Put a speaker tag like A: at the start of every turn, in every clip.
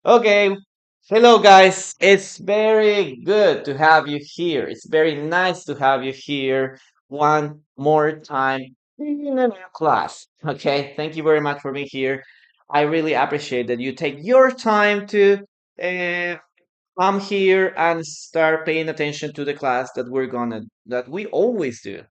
A: Okay, hello guys. It's very good to have you here. It's very nice to have you here one more time in a new class. Okay, thank you very much for being here. I really appreciate that you take your time to uh, come here and start paying attention to the class that we always do.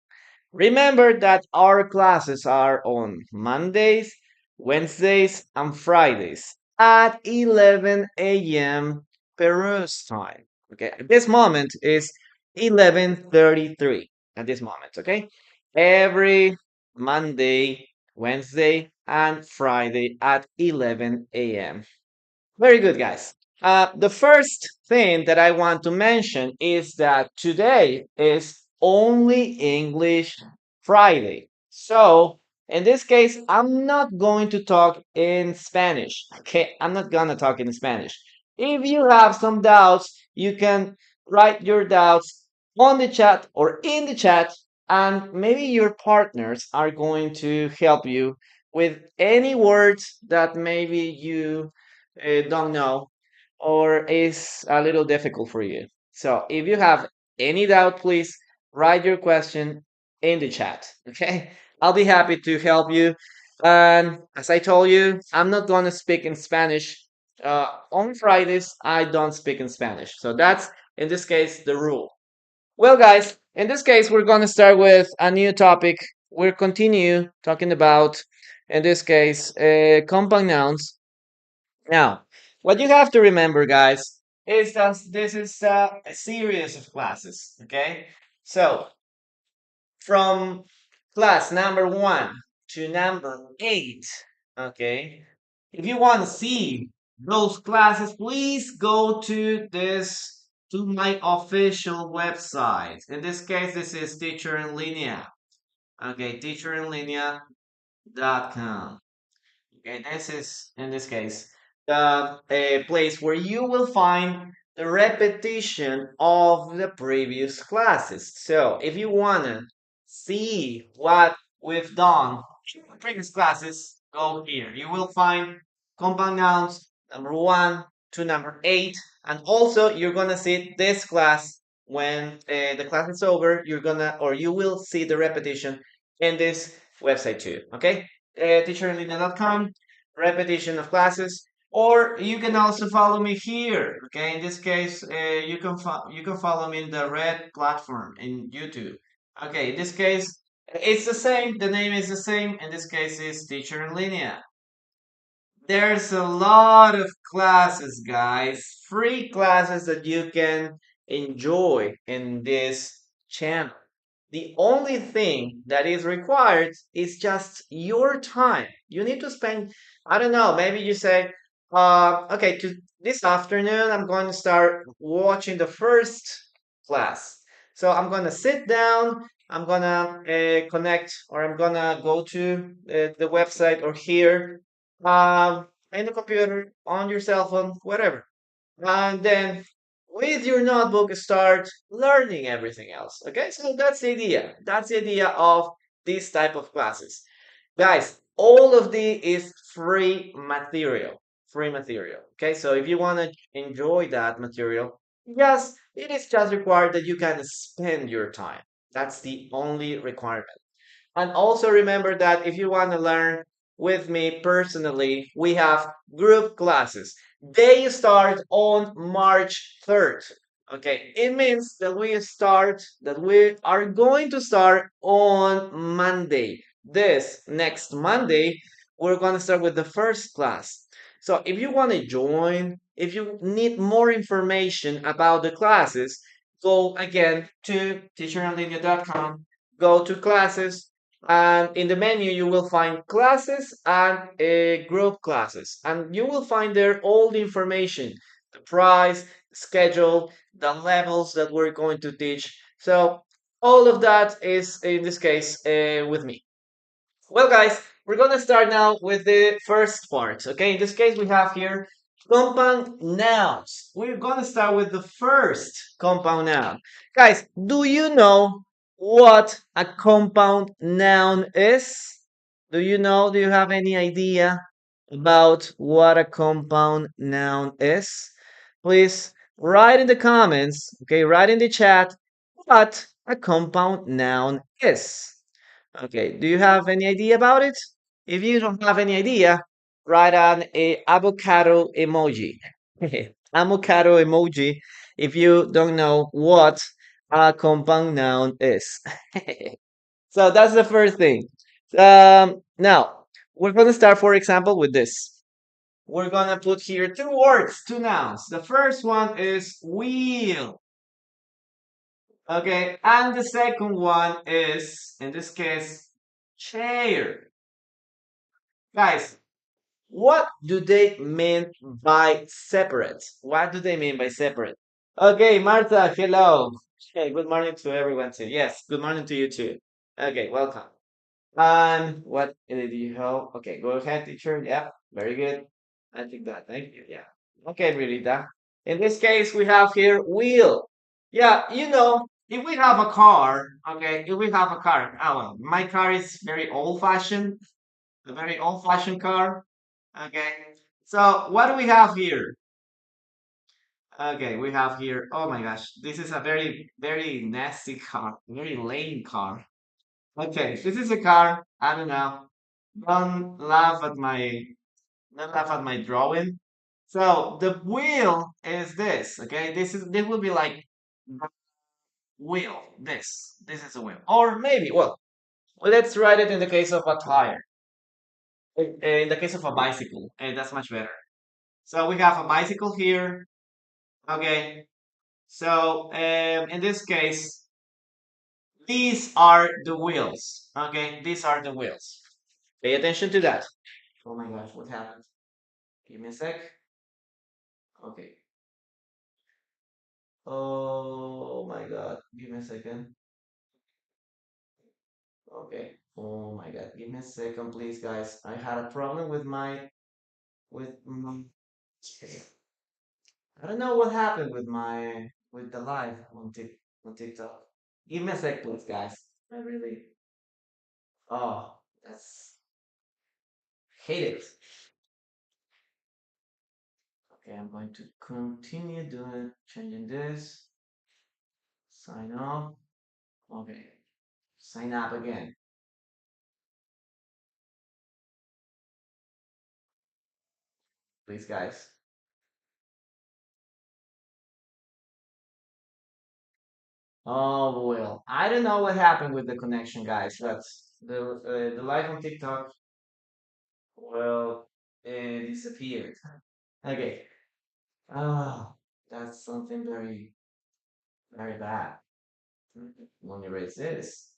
A: Remember that our classes are on Mondays, Wednesdays, and Fridays at 11 a.m. Peru's time. Okay, at this moment is 11:33 at this moment. Okay, every Monday, Wednesday, and Friday at 11 a.m. Very good, guys. The first thing that I want to mention is that today is only English Friday. So, in this case, I'm not going to talk in Spanish. Okay, I'm not gonna talk in Spanish. If you have some doubts, you can write your doubts on the chat or in the chat, and maybe your partners are going to help you with any words that maybe you don't know or is a little difficult for you. So if you have any doubt, please write your question in the chat. Okay, I'll be happy to help you. And as I told you, I'm not going to speak in Spanish. On Fridays, I don't speak in Spanish. So that's in this case the rule. Well, guys, in this case, we're going to start with a new topic. We'll continue talking about, in this case, compound nouns. Now, what you have to remember, guys, is that this is a series of classes, okay? So, from class number 1 to number 8, okay? If you want to see those classes, please go to my official website. In this case, this is Teacher in Linea. Okay, teacherinlinea.com. Okay, this is, in this case, the place where you will find the repetition of the previous classes. So if you want to see what we've done in the previous classes, go here. You will find compound nouns number 1 to number 8. And also, you're going to see this class when the class is over. You will see the repetition in this website too. Okay? Teacherlina.com, repetition of classes, or you can also follow me here. Okay, in this case, you can follow me in the red platform in YouTube. Okay, in this case, it's the same. The name is the same. In this case, is Teacher in Linea. There's a lot of classes, guys, free classes that you can enjoy in this channel. The only thing that is required is just your time. You need to spend, I don't know, maybe you say, okay, this afternoon I'm going to start watching the first class. So I'm going to sit down, I'm going to connect, or I'm going to go to the website or here in the computer, on your cell phone, whatever. And then with your notebook, start learning everything else. Okay, so that's the idea. That's the idea of this type of classes. Guys, all of the is free material. Free material. Okay, so if you want to enjoy that material, yes, it is just required that you can spend your time. That's the only requirement. And also remember that if you want to learn with me personally, we have group classes. They start on March 3rd. Okay, it means that we are going to start on Monday. This next Monday, we're going to start with the first class. So if you want to join, if you need more information about the classes, go again to teacheronlinea.com, go to classes, and in the menu, you will find classes and group classes. And you will find there all the information, the price, schedule, the levels that we're going to teach. So all of that is, in this case, with me. Well, guys, we're going to start now with the first part. Okay, in this case, we have here compound nouns. We're going to start with the first compound noun. Guys, do you know what a compound noun is? Do you know? Do you have any idea? about what a compound noun is, please write in the comments, okay, write in the chat what a compound noun is. Okay, do you have any idea about it? If you don't have any idea, write an avocado emoji. Avocado emoji if you don't know what a compound noun is. So that's the first thing. Now, we're going to start, for example, with this. We're going to put here two words, two nouns. The first one is wheel. Okay, and the second one is, in this case, chair. Guys, what do they mean by separate? What do they mean by separate? Okay, Martha, hello. Okay, good morning to everyone too. Yes, good morning to you too. Okay, welcome. What did you help? Okay, go ahead, teacher. Yeah, very good. I think that. Thank you. Yeah. Okay, Ririta. In this case, we have here wheel. Yeah, if we have a car, okay, if we have a car, oh, well, my car is very old-fashioned, a very old-fashioned car. Okay. So what do we have here? Okay, we have here. Oh my gosh, this is a very, very nasty car, very lame car. Okay, this is a car. I don't know. Don't laugh at my don't laugh at my drawing. So the wheel is this. Okay, this will be like the wheel. This is a wheel, or maybe let's write it in the case of a tire. In the case of a bicycle, and that's much better. So we have a bicycle here. Okay, so in this case, these are the wheels. Okay, these are the wheels. Pay attention to that. Oh my gosh, what happened? Give me a sec. Okay. Oh my God. Give me a second. Okay. Oh my God. Give me a second, please, guys. I had a problem with my. I don't know what happened with the live on TikTok. Give me a sec, please, guys. I really. Oh, that's hate it. Okay, I'm going to continue doing changing this. Sign off. Okay. Sign up again, please, guys. Oh well, I don't know what happened with the connection, guys, but the live on TikTok, well, it disappeared. Okay. Oh, that's something very, very bad. Let me erase this.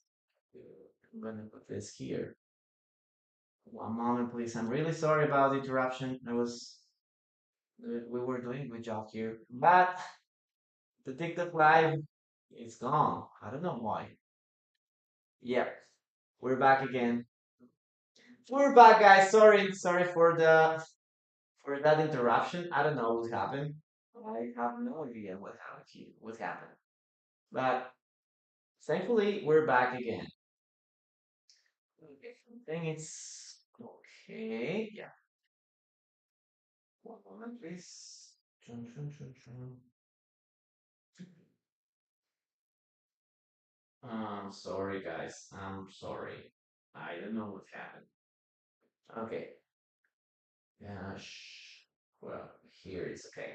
A: I'm gonna put this here. One moment, please. I'm really sorry about the interruption. We were doing a good job here, but the TikTok live is gone. I don't know why. Yep, we're back again. We're back, guys. Sorry for that interruption. I don't know what happened. I have no idea what happened. But thankfully, we're back again. Okay, I think it's okay. Yeah. One moment, please. Chun, chun, chun, chun. I'm sorry, guys. I'm sorry. I don't know what happened. Okay. Gosh. Well, here it's okay.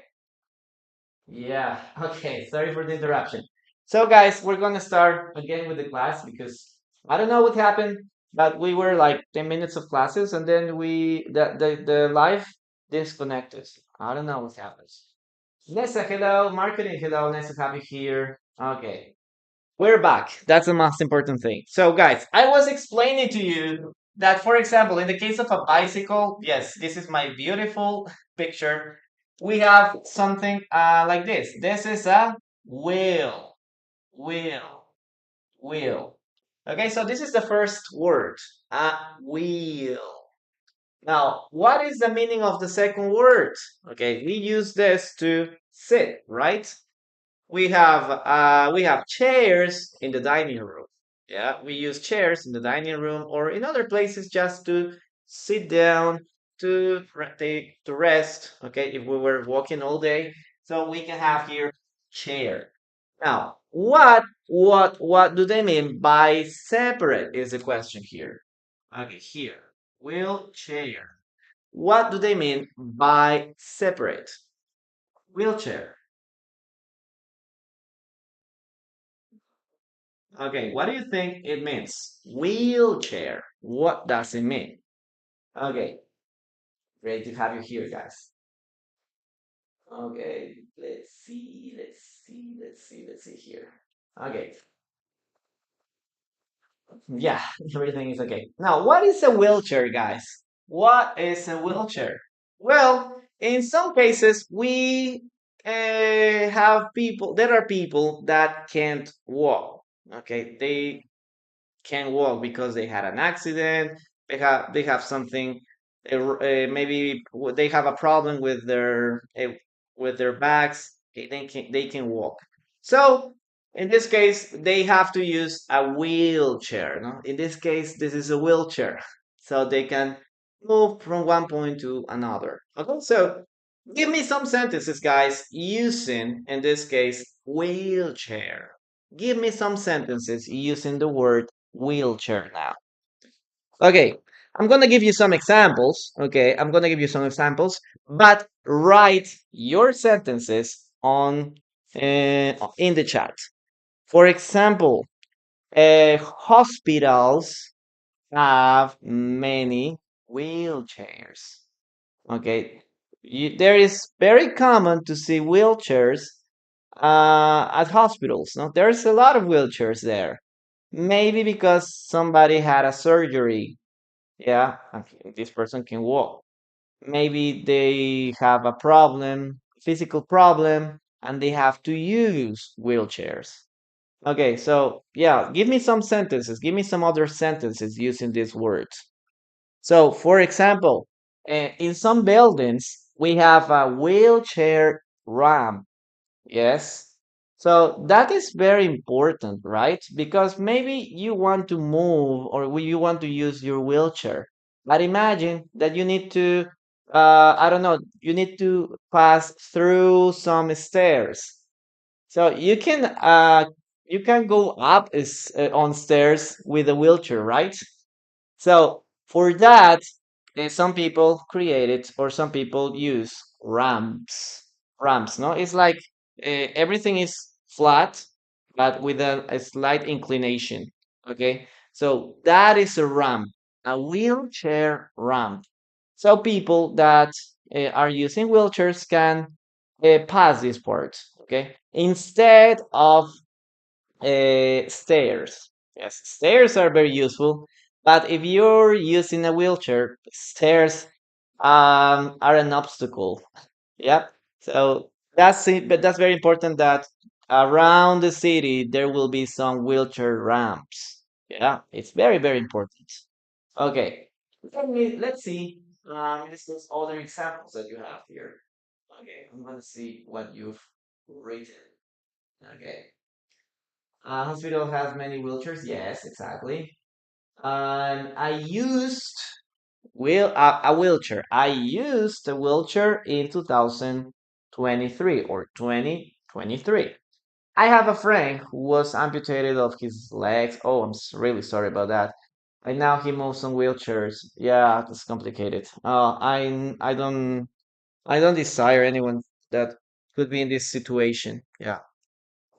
A: Yeah, okay. Sorry for the interruption. So, guys, we're gonna start again with the class because I don't know what happened, but we were like 10 minutes of classes and then the live disconnected. I don't know what happens. Nessa, hello. Marketing, hello. Nice to have you here. Okay. We're back. That's the most important thing. So, guys, I was explaining to you that, for example, in the case of a bicycle, yes, this is my beautiful picture. We have something like this. This is a wheel, wheel, wheel. Okay, so this is the first word, a wheel. Now, what is the meaning of the second word? Okay, we use this to sit, right? We have chairs in the dining room. Yeah, we use chairs in the dining room or in other places just to sit down take to rest, okay, if we were walking all day, so we can have here chair. Now, what do they mean by separate is the question here. Okay, here, wheelchair. What do they mean by separate? Wheelchair. Okay, what do you think it means? Wheelchair. What does it mean? Okay, great to have you here, guys. Okay, let's see here. Okay, yeah, everything is okay. Now, what is a wheelchair, guys? What is a wheelchair? Well, in some cases, we have people, there are people that can't walk. Okay, they can't walk because they had an accident. They have something. Maybe they have a problem with their backs. Okay, they can walk. So in this case, they have to use a wheelchair. No? In this case, this is a wheelchair, so they can move from one point to another. Okay, so give me some sentences, guys, using in this case wheelchair. Give me some sentences using the word wheelchair now. Okay, I'm gonna give you some examples. Okay, I'm gonna give you some examples, but write your sentences on in the chat. For example, hospitals have many wheelchairs. Okay, there is very common to see wheelchairs at hospitals. No, there's a lot of wheelchairs there. Maybe because somebody had a surgery. Yeah, and this person can walk. Maybe they have a problem, physical problem, and they have to use wheelchairs. Okay, so yeah, give me some sentences. Give me some other sentences using these words. So, for example, in some buildings, we have a wheelchair ramp. Yes. So that is very important, right? Because maybe you want to move or you want to use your wheelchair. But imagine that you need to, I don't know, you need to pass through some stairs. So you can go up on stairs with a wheelchair, right? So for that, some people created or some people use ramps. Ramps, no? It's like everything is flat, but with a slight inclination. Okay, so that is a ramp, a wheelchair ramp. So people that are using wheelchairs can pass this part. Okay, instead of stairs. Yes, stairs are very useful, but if you're using a wheelchair, stairs are an obstacle. Yep. So that's it, but that's very important that around the city there will be some wheelchair ramps. Yeah, it's very, very important. Okay. Let's see. There's other examples that you have here. Okay, I'm gonna see what you've written. Okay. Hospital has many wheelchairs. Yes, exactly. And I used a wheelchair. I used a wheelchair in 2023 or 2023. I have a friend who was amputated of his legs. Oh, really sorry about that. And now he moves on wheelchairs. Yeah, it's complicated. I don't desire anyone that could be in this situation. Yeah.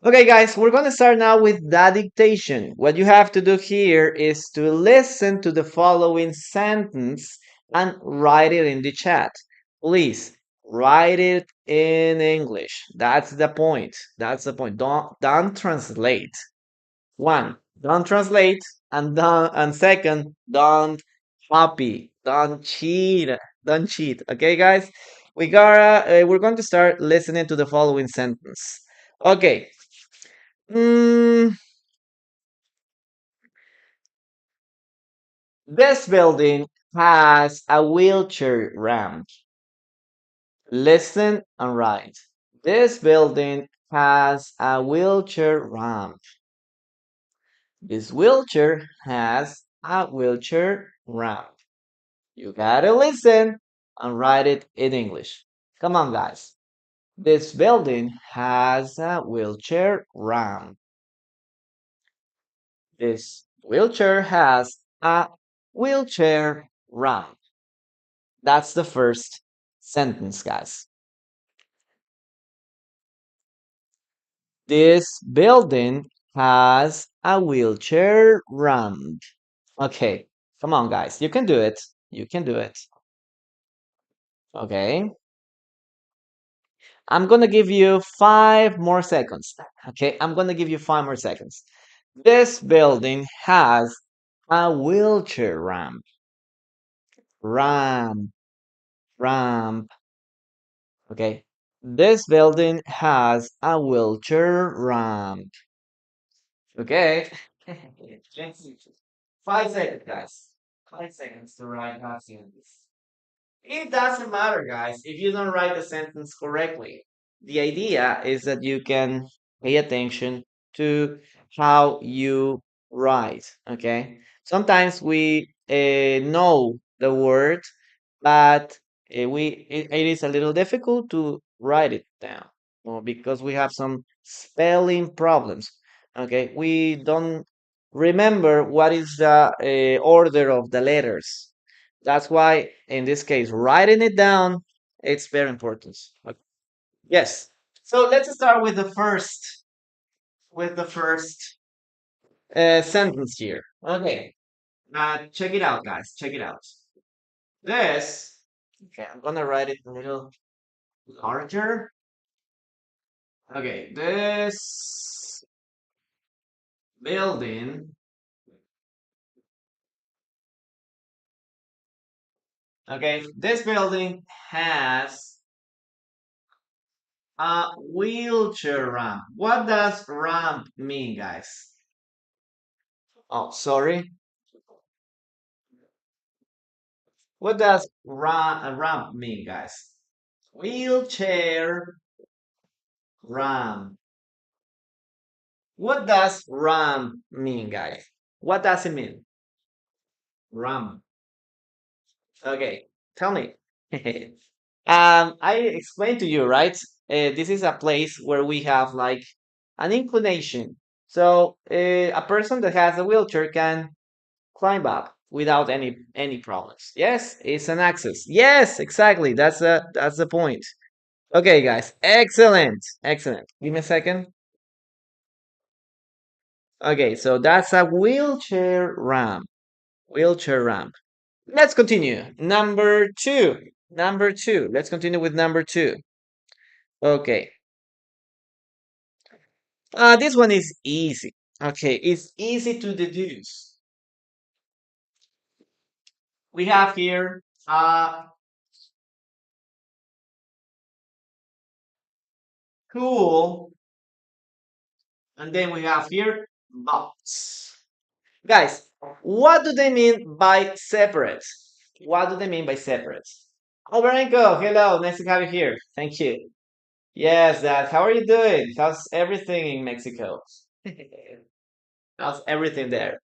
A: Okay, guys, we're going to start now with the dictation. What you have to do here is to listen to the following sentence and write it in the chat. Please write it in English. That's the point. That's the point. Don't translate. One, don't translate, and second, don't copy. Don't cheat. Don't cheat. Okay, guys? We're going to start listening to the following sentence. Okay. Mm, this building has a wheelchair ramp. Listen and write. This building has a wheelchair ramp. This wheelchair has a wheelchair ramp. You gotta listen. and write it in English. Come on, guys. This building has a wheelchair ramp. This wheelchair has a wheelchair ramp. That's the first sentence, guys. This building has a wheelchair ramp. Okay, come on, guys. You can do it. You can do it. Okay. I'm gonna give you 5 more seconds. Okay, I'm gonna give you 5 more seconds. This building has a wheelchair ramp. Ramp, ramp. Okay. This building has a wheelchair ramp. Okay. 5 seconds, guys. 5 seconds to write that sentence. It doesn't matter, guys, if you don't write the sentence correctly. The idea is that you can pay attention to how you write. Okay. Sometimes we know the word, but it is a little difficult to write it down, well, because we have some spelling problems. Okay, we don't remember what is the order of the letters. That's why in this case writing it down, it's very important. Okay. Yes, so let's start with the first sentence here. Okay, check it out, guys, check it out. This, okay, I'm gonna write it a little larger. Okay, this building, okay, this building has a wheelchair ramp. What does ramp mean, guys? Oh, sorry. What does ramp mean, guys? Wheelchair ramp. What does ramp mean, guys? What does it mean? Ramp. Okay, tell me. I explained to you, right? This is a place where we have like an inclination. So a person that has a wheelchair can climb up without any problems. Yes, it's an access. Yes, exactly. That's the point. Okay, guys. Excellent. Excellent. Give me a second. Okay, so that's a wheelchair ramp. Wheelchair ramp. Let's continue. Number two. Number two. Let's continue with number two. Okay. This one is easy. Okay, it's easy to deduce. We have here cool, and then we have here box. Guys, what do they mean by separate? What do they mean by separate? Oh, Veronica, hello, nice to have you here. Thank you. Yes, Dad, how are you doing? How's everything in Mexico? How's everything there?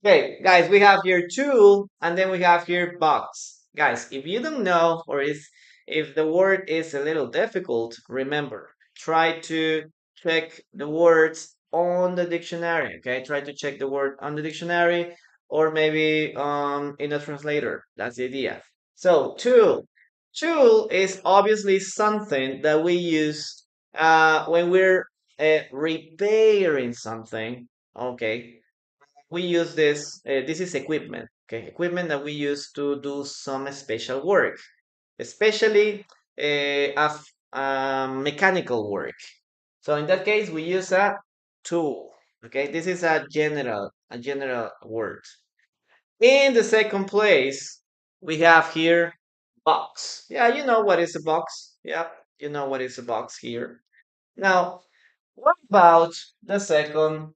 A: Okay, guys, we have here tool and then we have here box. Guys, if you don't know or if the word is a little difficult, remember, try to check the words on the dictionary. Okay, try to check the word on the dictionary or maybe in a translator. That's the idea. So tool. Tool is obviously something that we use when we're repairing something. Okay, we use this. This is equipment. Okay, equipment that we use to do some special work, especially of mechanical work. So in that case, we use a tool. Okay, this is a general word. In the second place, we have here box. Yeah, you know what is a box. Yeah, you know what is a box here. Now, what about the second?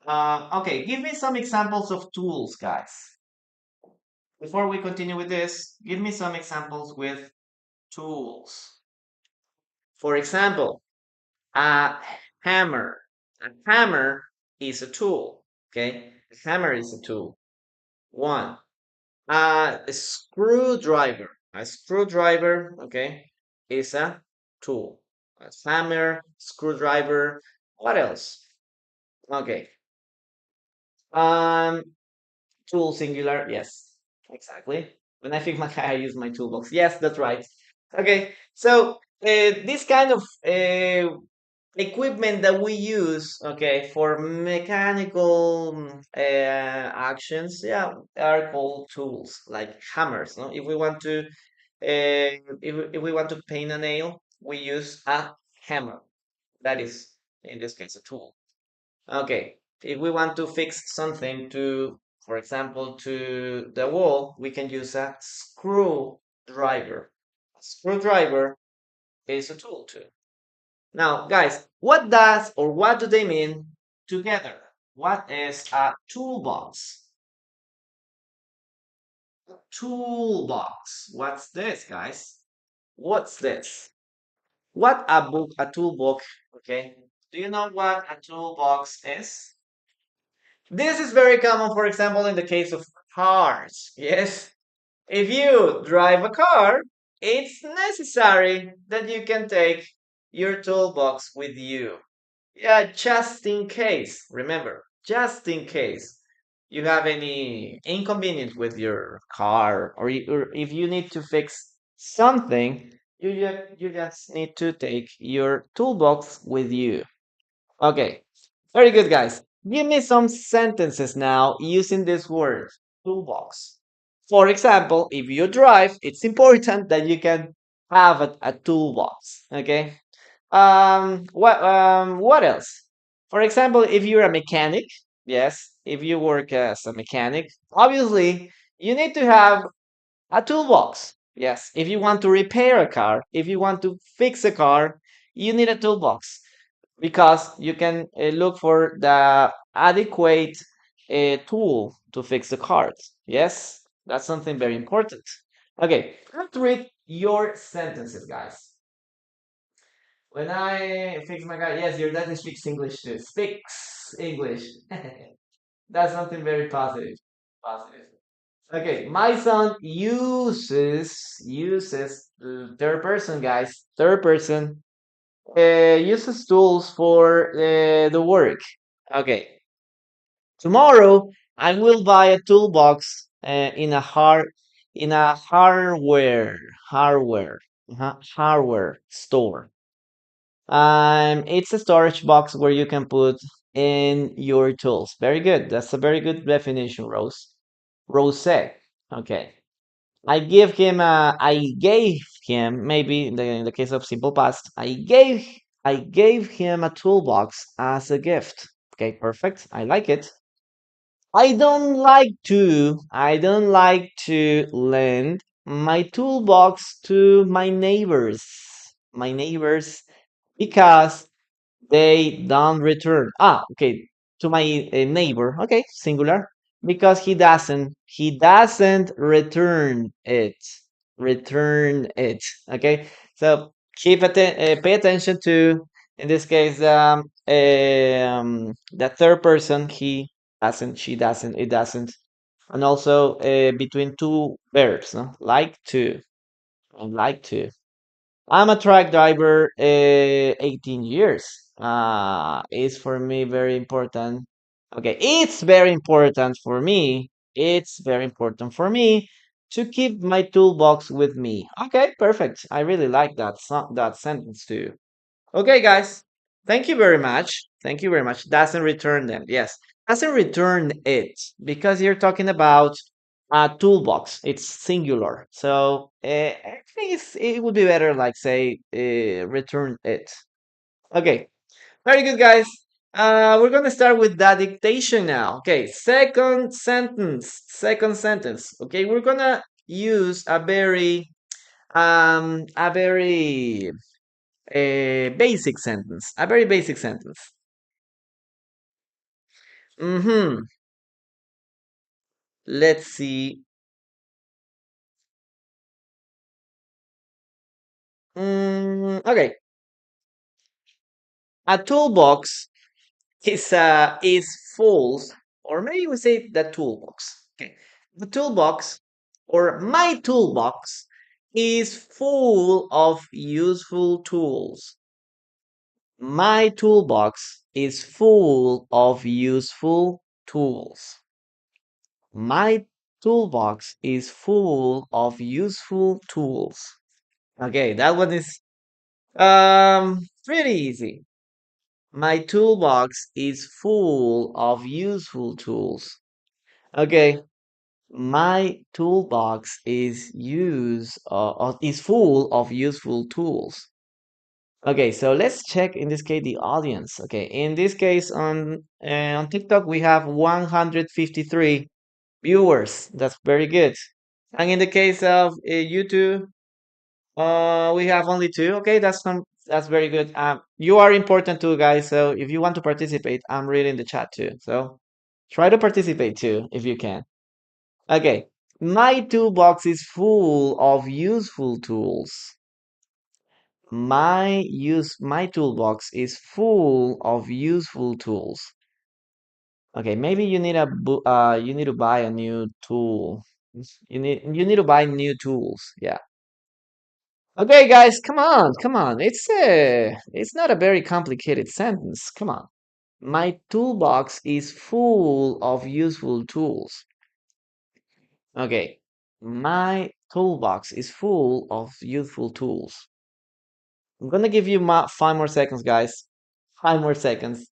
A: Okay, give me some examples of tools, guys. Before we continue with this, give me some examples with tools. For example, a hammer. A hammer is a tool. Okay, a hammer is a tool. One, a screwdriver. A screwdriver, okay, is a tool. A hammer, screwdriver. What else? Okay. Um, Tool singular. Yes, exactly. When I fix my car, I use my toolbox. Yes, that's right. Okay. So this kind of equipment that we use, okay, for mechanical actions, yeah, are called tools, like hammers. No, if we want to, if we want to paint a nail, we use a hammer. That is, in this case, a tool. Okay, if we want to fix something to, for example, to the wall, we can use a screwdriver. A screwdriver is a tool too. Now, guys, what does or what do they mean together? What is a toolbox? Toolbox. What's this, guys? What's this? What a toolbox, okay? Do you know what a toolbox is? This is very common, for example, in the case of cars. Yes, if you drive a car, it's necessary that you can take your toolbox with you. Yeah, just in case. Remember, just in case you have any inconvenience with your car, or if you need to fix something, you just need to take your toolbox with you. Okay, very good, guys. Give me some sentences now using this word, toolbox. For example, if you drive, it's important that you can have a toolbox. Okay. What else? For example, if you're a mechanic, yes, if you work as a mechanic, obviously you need to have a toolbox. Yes, if you want to repair a car, if you want to fix a car, you need a toolbox because you can look for the adequate tool to fix the cards. Yes, that's something very important. Okay, let's read your sentences, guys. When I fix my car, yes, your dad speaks English too. Speaks English. That's something very positive. Positive. Okay, my son uses third person, guys. Third person uses tools for the work. Okay, tomorrow I will buy a toolbox in a hardware store. It's a storage box where you can put in your tools. Very good. That's a very good definition, Rose. Rose. Okay. I gave him, maybe in the case of simple past, I gave him a toolbox as a gift. Okay, perfect. I like it. I don't like to lend my toolbox to my neighbors, because they don't return. Ah, okay. To my neighbor. Okay, singular. Because he doesn't return it. Return it. Okay. So pay attention to, in this case, the third person. He doesn't. She doesn't. It doesn't. And also between two verbs. No? Like to. Like to. I'm a truck driver, 18 years. It's for me very important. Okay, it's very important for me. It's very important for me to keep my toolbox with me. Okay, perfect. I really like that sentence too. Okay, guys. Thank you very much. Thank you very much. Doesn't return them. Yes. Doesn't return it because you're talking about a toolbox. It's singular. So I think it would be better, like, say, return it. Okay. Very good, guys. We're going to start with the dictation now. Okay. Second sentence. Second sentence. Okay. We're going to use a very a basic sentence, a very basic sentence. Hmm. Let's see. Okay, a toolbox is false, or maybe we say the toolbox. Okay, the toolbox or my toolbox is full of useful tools. My toolbox is full of useful tools. My toolbox is full of useful tools. Okay, that one is pretty easy. My toolbox is full of useful tools. Okay, my toolbox is full of useful tools. Okay, so let's check in this case the audience. Okay, in this case on TikTok we have 153 viewers. That's very good. And in the case of YouTube, we have only two. Okay, that's very good. You are important too, guys. So if you want to participate, I'm reading the chat too. So try to participate too if you can. Okay, my toolbox is full of useful tools. My toolbox is full of useful tools. Okay, maybe you need to buy a new tool. You need to buy new tools. Yeah. Okay, guys, come on, come on. It's not a very complicated sentence. Come on. My toolbox is full of useful tools. Okay. My toolbox is full of useful tools. I'm gonna give you 5 more seconds, guys. 5 more seconds.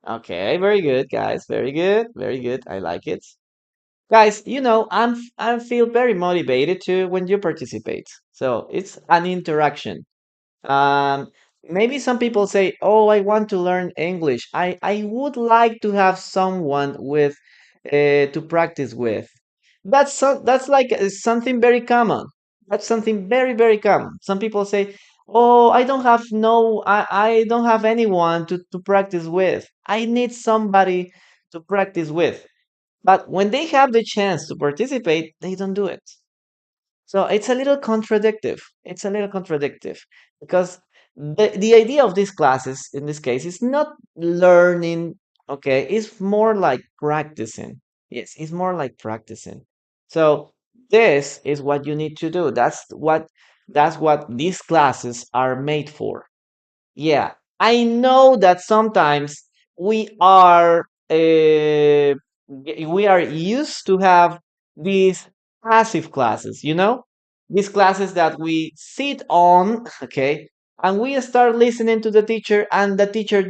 A: Okay, very good, guys. Very good, very good. I like it. Guys, I feel very motivated to when you participate. So it's an interaction. Um, Maybe some people say, "Oh, I want to learn English. I would like to have someone with to practice with." That's like something very common. That's something very, very common. Some people say, "Oh, I don't have anyone to practice with. I need somebody to practice with." But when they have the chance to participate, they don't do it. So it's a little contradictive. It's a little contradictive because the idea of these classes in this case is not learning, okay? It's more like practicing. Yes, it's more like practicing. So this is what you need to do. That's what these classes are made for. Yeah, I know that sometimes we are we are used to have these passive classes, these classes that we sit on, okay, and we start listening to the teacher, and the teacher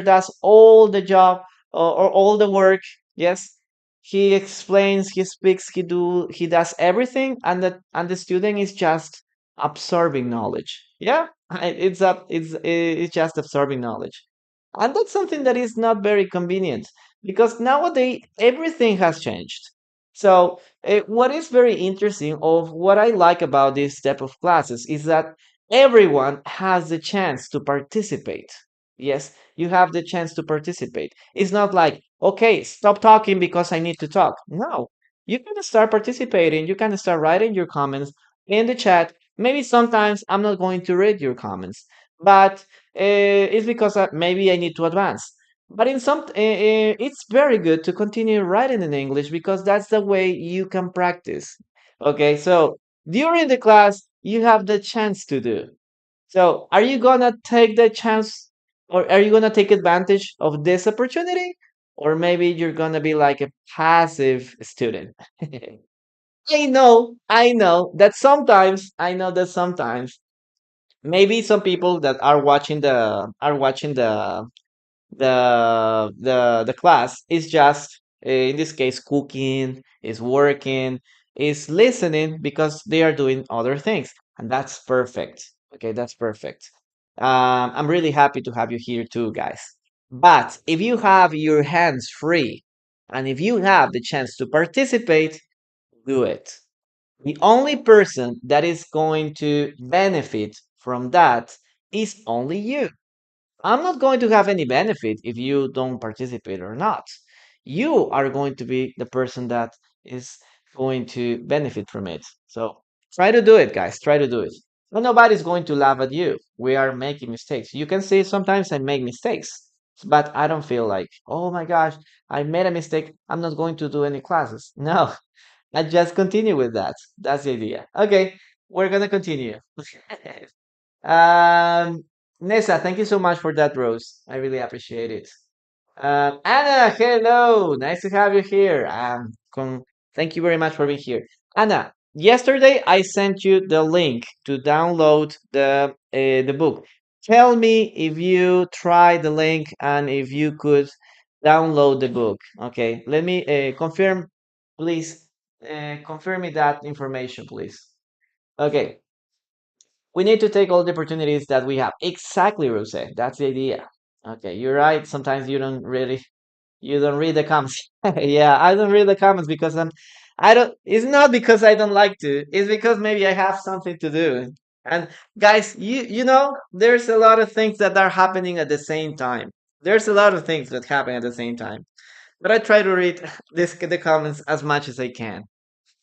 A: does all the job or all the work. Yes, he explains, he speaks, he does everything, and the student is just absorbing knowledge. Yeah, it's just absorbing knowledge, and that's something that is not very convenient because nowadays everything has changed. So what is very interesting of what I like about this type of classes is that everyone has the chance to participate. Yes, you have the chance to participate. It's not like, okay, stop talking because I need to talk. No, you can start participating. You can start writing your comments in the chat. Maybe sometimes I'm not going to read your comments, but it's because maybe I need to advance. But it's very good to continue writing in English because that's the way you can practice. Okay, so during the class, you have the chance to do. So, are you gonna take the chance, or are you gonna take advantage of this opportunity? Or maybe you're gonna be like a passive student. I know that sometimes maybe some people that are watching the class is just in this case cooking, is working, is listening because they are doing other things, and that's perfect. Okay, that's perfect. I'm really happy to have you here too, guys. But if you have your hands free and if you have the chance to participate, do it. The only person that is going to benefit from that is only you. I'm not going to have any benefit if you don't participate or not. You are going to be the person that is going to benefit from it. So try to do it, guys. Try to do it. Well, nobody's going to laugh at you. We are making mistakes. You can say sometimes I make mistakes, but I don't feel like, oh my gosh, I made a mistake. I'm not going to do any classes. No, And just continue with that. That's the idea. Okay, we're gonna continue. Um, Nessa, thank you so much for that rose. I really appreciate it. Anna, hello. Nice to have you here. Thank you very much for being here. Anna, yesterday I sent you the link to download the book. Tell me if you tried the link and if you could download the book. Okay, let me confirm, please. Confirm me that information, please. Okay, we need to take all the opportunities that we have. Exactly, Rose. That's the idea. Okay, you're right. Sometimes you don't read the comments. Yeah, I don't read the comments because I don't, it's not because I don't like to, it's because maybe I have something to do. And guys, you know, there's a lot of things that are happening at the same time. There's a lot of things that happen at the same time. But I try to read the comments as much as I can.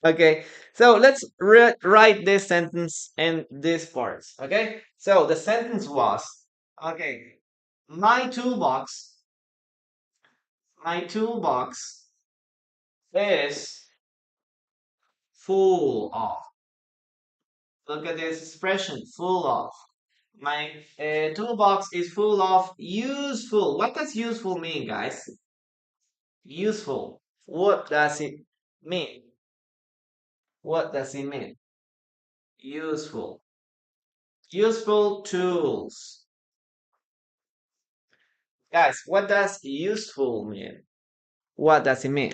A: Okay, so let's write this sentence in these parts. Okay, so the sentence was, okay, my toolbox, my toolbox is full of. Look at this expression, full of. My toolbox is full of useful. What does useful mean, guys? Useful. What does it mean? What does it mean? Useful. Useful tools. Guys, what does useful mean? What does it mean?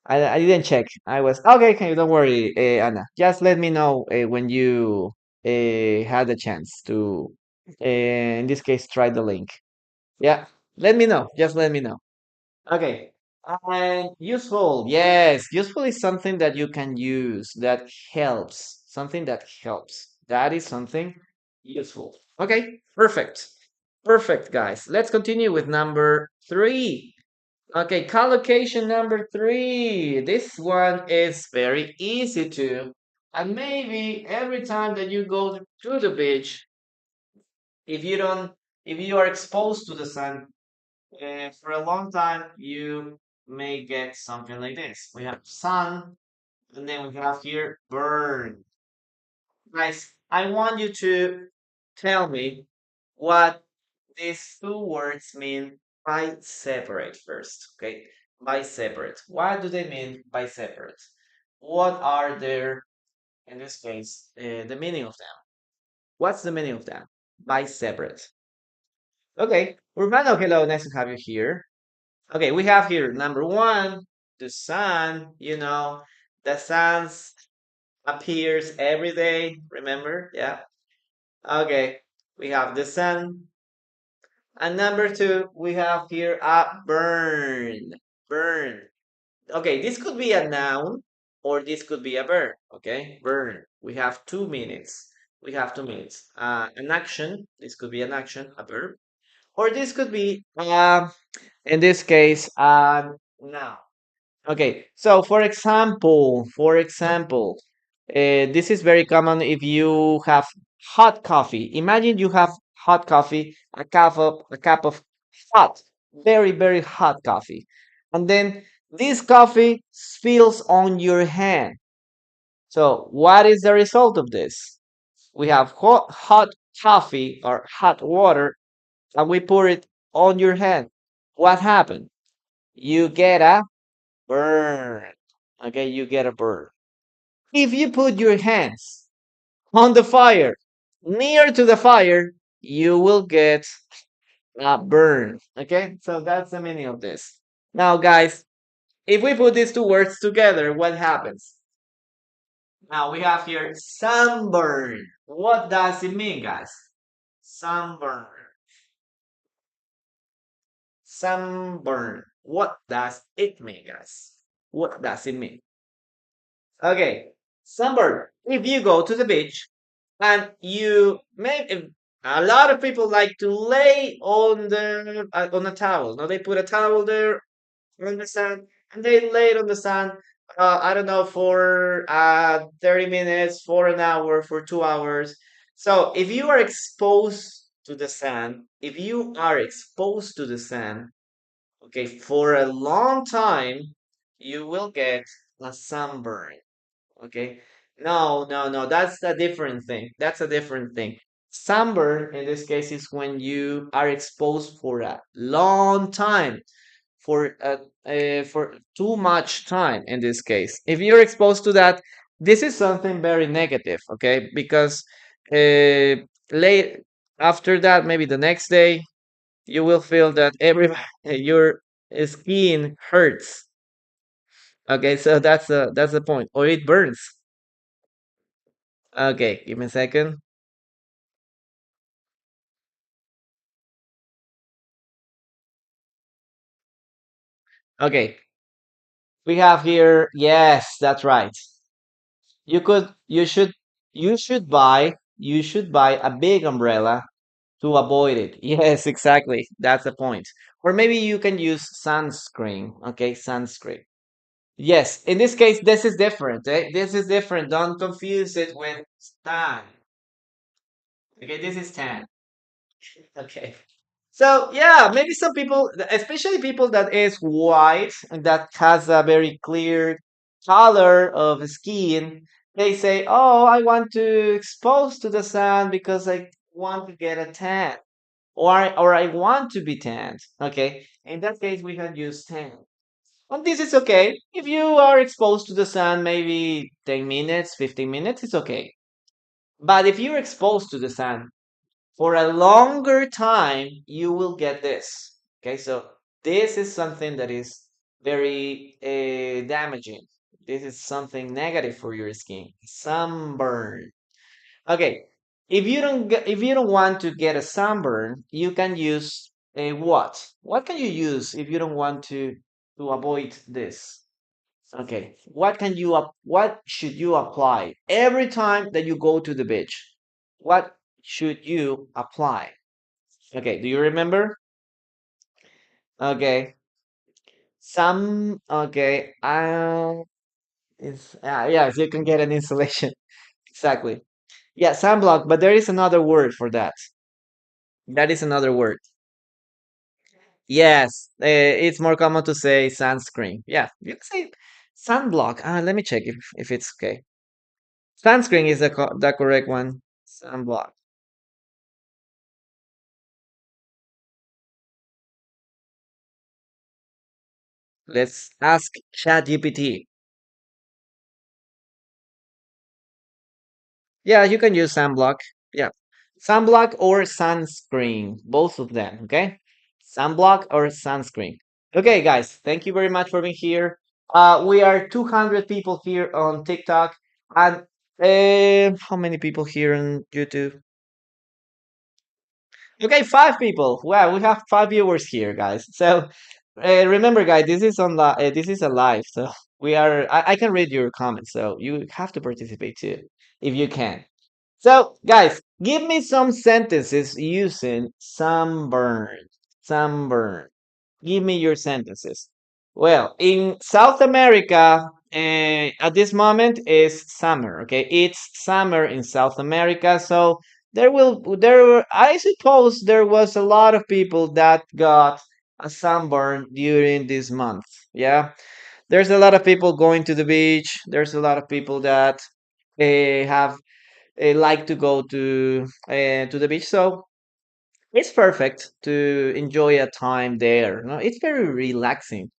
A: I didn't check. I was okay. Okay, don't worry, Anna. Just let me know when you had the chance to, in this case, try the link. Yeah, let me know. Just let me know. Okay. And useful. Yes, useful is something that you can use that helps. Something that helps. That is something useful. Okay, perfect. Perfect, guys. Let's continue with number three. Okay, collocation number three. This one is very easy to. And maybe every time that you go to the beach, if you don't, if you are exposed to the sun for a long time, you may get something like this. We have sun, and then we have here burn. Guys, I want you to tell me what these two words mean by separate first, okay? By separate. What do they mean by separate? What are their, in this case, the meaning of them? What's the meaning of them? By separate. Okay, Urbano, hello, nice to have you here. Okay, we have here number one, the sun, you know, the sun appears every day, remember? Yeah. Okay, we have the sun. And number two, we have here a burn. Burn. Okay, this could be a noun or this could be a verb. Okay, burn. We have 2 minutes. We have 2 minutes. An action. This could be an action, a verb, or this could be, in this case, a noun. Okay, so for example, this is very common if you have hot coffee. Imagine you have hot coffee, a cup of hot, very, very hot coffee. And then this coffee spills on your hand. So what is the result of this? We have hot coffee or hot water and we pour it on your hand. What happened? You get a burn. Okay, you get a burn. If you put your hands on the fire, near to the fire, you will get a burn. Okay, so that's the meaning of this. Now, guys, if we put these two words together, what happens? Now we have here sunburn. What does it mean, guys? Sunburn. Sunburn. What does it mean, guys? What does it mean? Okay, sunburn. If you go to the beach and you may, a lot of people like to lay on a towel. Now they put a towel there on the sun and they lay it on the sun. I don't know, for 30 minutes, for an hour, for 2 hours. So if you are exposed to the sun, if you are exposed to the sun, okay, for a long time, you will get A sunburn. Okay. No, no, no. That's a different thing. That's a different thing. Sunburn in this case is when you are exposed for a long time, for too much time in this case. If you're exposed to that, this is something very negative, okay? Because uh, late after that, maybe the next day, you will feel that every your skin hurts. Okay, so that's the point, or it burns. Okay, give me a second. Okay, we have here. Yes, that's right. You could, you should buy a big umbrella to avoid it. Yes, exactly. That's the point. Or maybe you can use sunscreen. Okay, sunscreen. Yes, in this case, this is different. This is different. Don't confuse it with tan. Okay, this is tan. Okay. So yeah, maybe some people, especially people that is white and that has a very clear color of skin, they say, "Oh, I want to expose to the sun because I want to get a tan, or I want to be tanned." Okay, in that case, we can use tan. And this is okay if you are exposed to the sun, maybe 10 minutes, 15 minutes, it's okay. But if you're exposed to the sun for a longer time, you will get this. Okay, so this is something that is very damaging. This is something negative for your skin. Sunburn. Okay, if you don't want to get a sunburn, you can use a what? What can you use if you don't want to avoid this? Okay, what should you apply every time that you go to the beach? What should you apply? Okay, do you remember? Okay, okay, yes, you can get an installation. Exactly. Yeah, sunblock, but there is another word for that. That is another word. Yes, it's more common to say sunscreen. Yeah, you can say sunblock. Let me check if it's okay. Sunscreen is the correct one. Sunblock. Let's ask ChatGPT. Yeah, you can use sunblock. Yeah. Sunblock or sunscreen, both of them, okay? Sunblock or sunscreen. Okay, guys, thank you very much for being here. We are 200 people here on TikTok, and how many people here on YouTube? Okay, 5 people. Wow, we have 5 viewers here, guys. So remember, guys, this is a live, so I can read your comments, so you have to participate too, if you can. So, guys, give me some sentences using sunburn. Sunburn. Give me your sentences. Well, in South America, at this moment is summer. Okay, it's summer in South America, so I suppose there was a lot of people that got a sunburn during this month. Yeah, there's a lot of people going to the beach. There's a lot of people that have like to go to the beach. So it's perfect to enjoy a time there. No, it's very relaxing.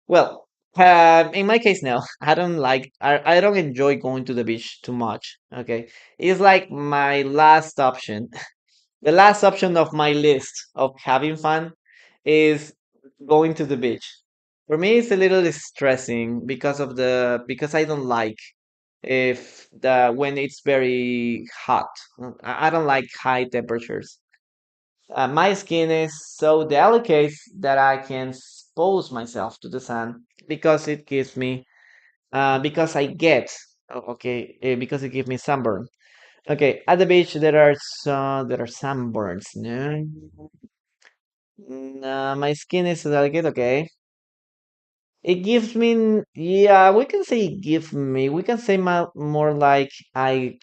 A: Well, in my case now, I don't enjoy going to the beach too much. Okay, it's like my last option. The last option of my list of having fun is going to the beach. For me, it's a little stressing because I don't like if the when it's very hot. I don't like high temperatures. My skin is so delicate that I can expose myself to the sun because it gives me because I get okay because it gives me sunburn. Okay, at the beach there are sunburns. No, my skin is delicate. Okay, it gives me yeah we can say it give me we can say more like I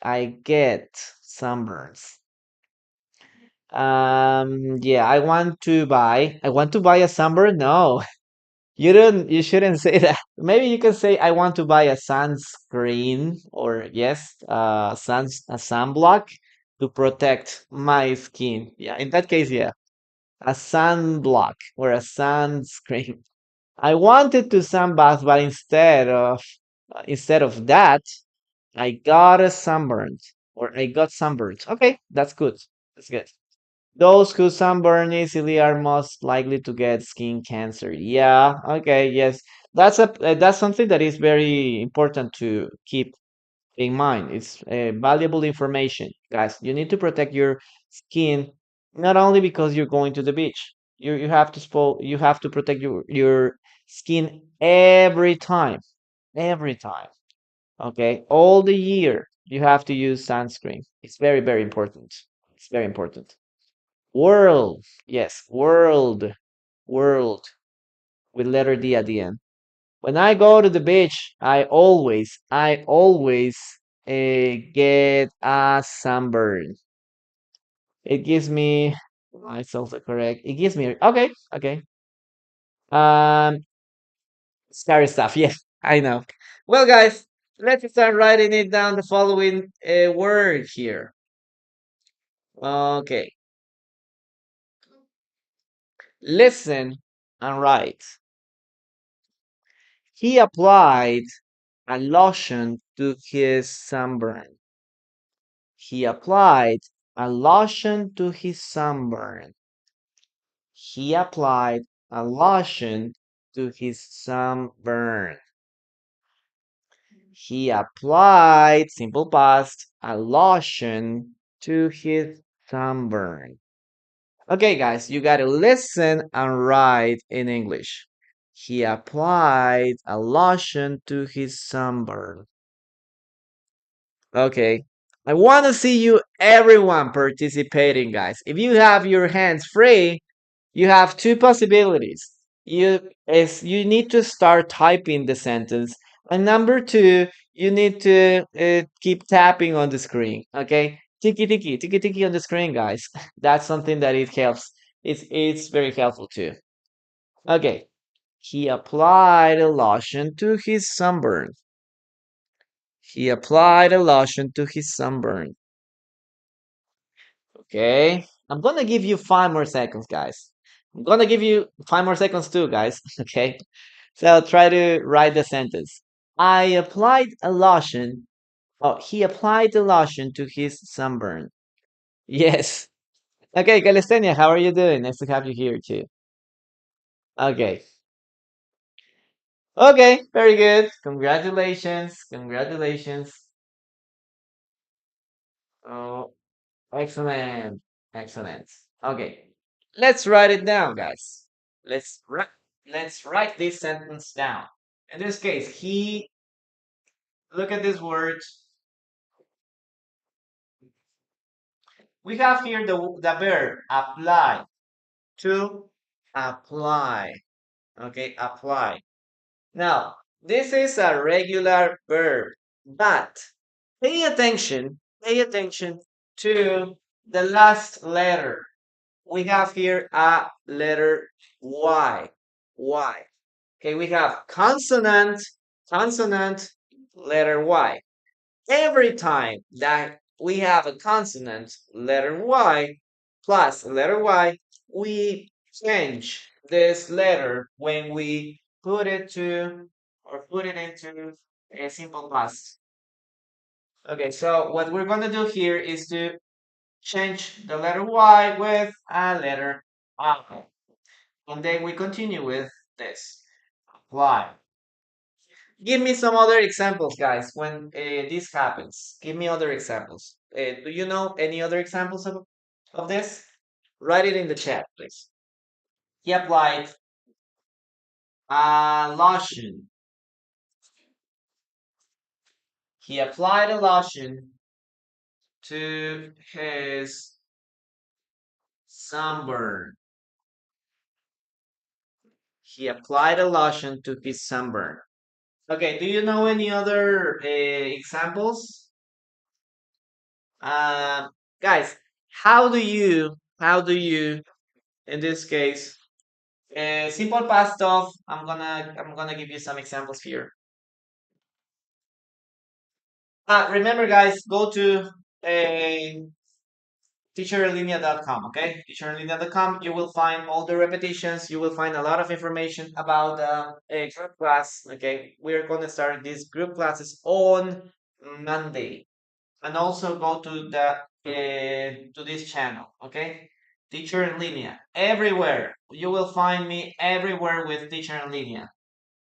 A: get sunburns. Yeah, I want to buy a sunburn. No, You shouldn't say that. Maybe you can say I want to buy a sunscreen or yes, a sunblock to protect my skin. Yeah, in that case, yeah, a sunblock or a sunscreen. I wanted to sunbath, but instead of that, I got a sunburned or I got sunburned. Okay, that's good. That's good. Those who sunburn easily are most likely to get skin cancer. Yeah, okay, yes. That's something that is very important to keep in mind. It's valuable information, guys. You need to protect your skin not only because you're going to the beach. You have to protect your skin every time. Okay, all the year you have to use sunscreen. It's very important. It's very important. World. Yes, world with letter D at the end. When I go to the beach, I always get a sunburn. It gives me, it's also correct. It gives me, okay, okay. Um, scary stuff. Yes, I know. Well, guys, let's start writing it down. The following word here. Okay, listen and write. He applied a lotion to his sunburn. He applied a lotion to his sunburn. He applied a lotion to his sunburn. He applied, simple past, a lotion to his sunburn. Okay, guys, you gotta listen and write in English. He applied a lotion to his sunburn. Okay. I want to see you, everyone participating, guys. If you have your hands free, you have two possibilities. You need to start typing the sentence, and number two, you need to keep tapping on the screen. Okay, tiki tiki on the screen, guys. That's something that it helps. It's very helpful too. Okay, he applied a lotion to his sunburn. He applied a lotion to his sunburn. Okay. I'm gonna give you 5 more seconds, guys. I'm gonna give you 5 more seconds too, guys. Okay. So try to write the sentence. I applied a lotion. Oh, he applied the lotion to his sunburn. Yes. Okay, Calistenia, how are you doing? Nice to have you here too. Okay. Okay, very good. Congratulations. Congratulations. Oh, excellent. Excellent. Okay. Let's write it down, guys. Let's write this sentence down. In this case, look at this word. We have here the verb apply. To apply. Okay, apply. Now, this is a regular verb, but pay attention to the last letter. We have here a letter Y. Y. Okay, we have consonant, letter Y. Every time that we have a consonant, letter Y, plus letter Y, we change this letter when we put it into a simple past. Okay, so what we're going to do here is to change the letter Y with a letter I. And then we continue with this. Apply. Give me some other examples, guys, when this happens. Give me other examples. Do you know any other examples of this? Write it in the chat, please. He applied a lotion. He applied a lotion to his sunburn. He applied a lotion to his sunburn. Okay, do you know any other examples? Uh, Guys, how do you, in this case, Simple past of. I'm gonna give you some examples here. Remember, guys, go to uh, teacherlinea.com, okay? Teacherlinea.com, you will find all the repetitions. You will find a lot of information about a group class, okay? We're going to start these group classes on Monday. And also go to the to this channel, okay? Teacher in Linea. Everywhere. You will find me everywhere with Teacher in Linea.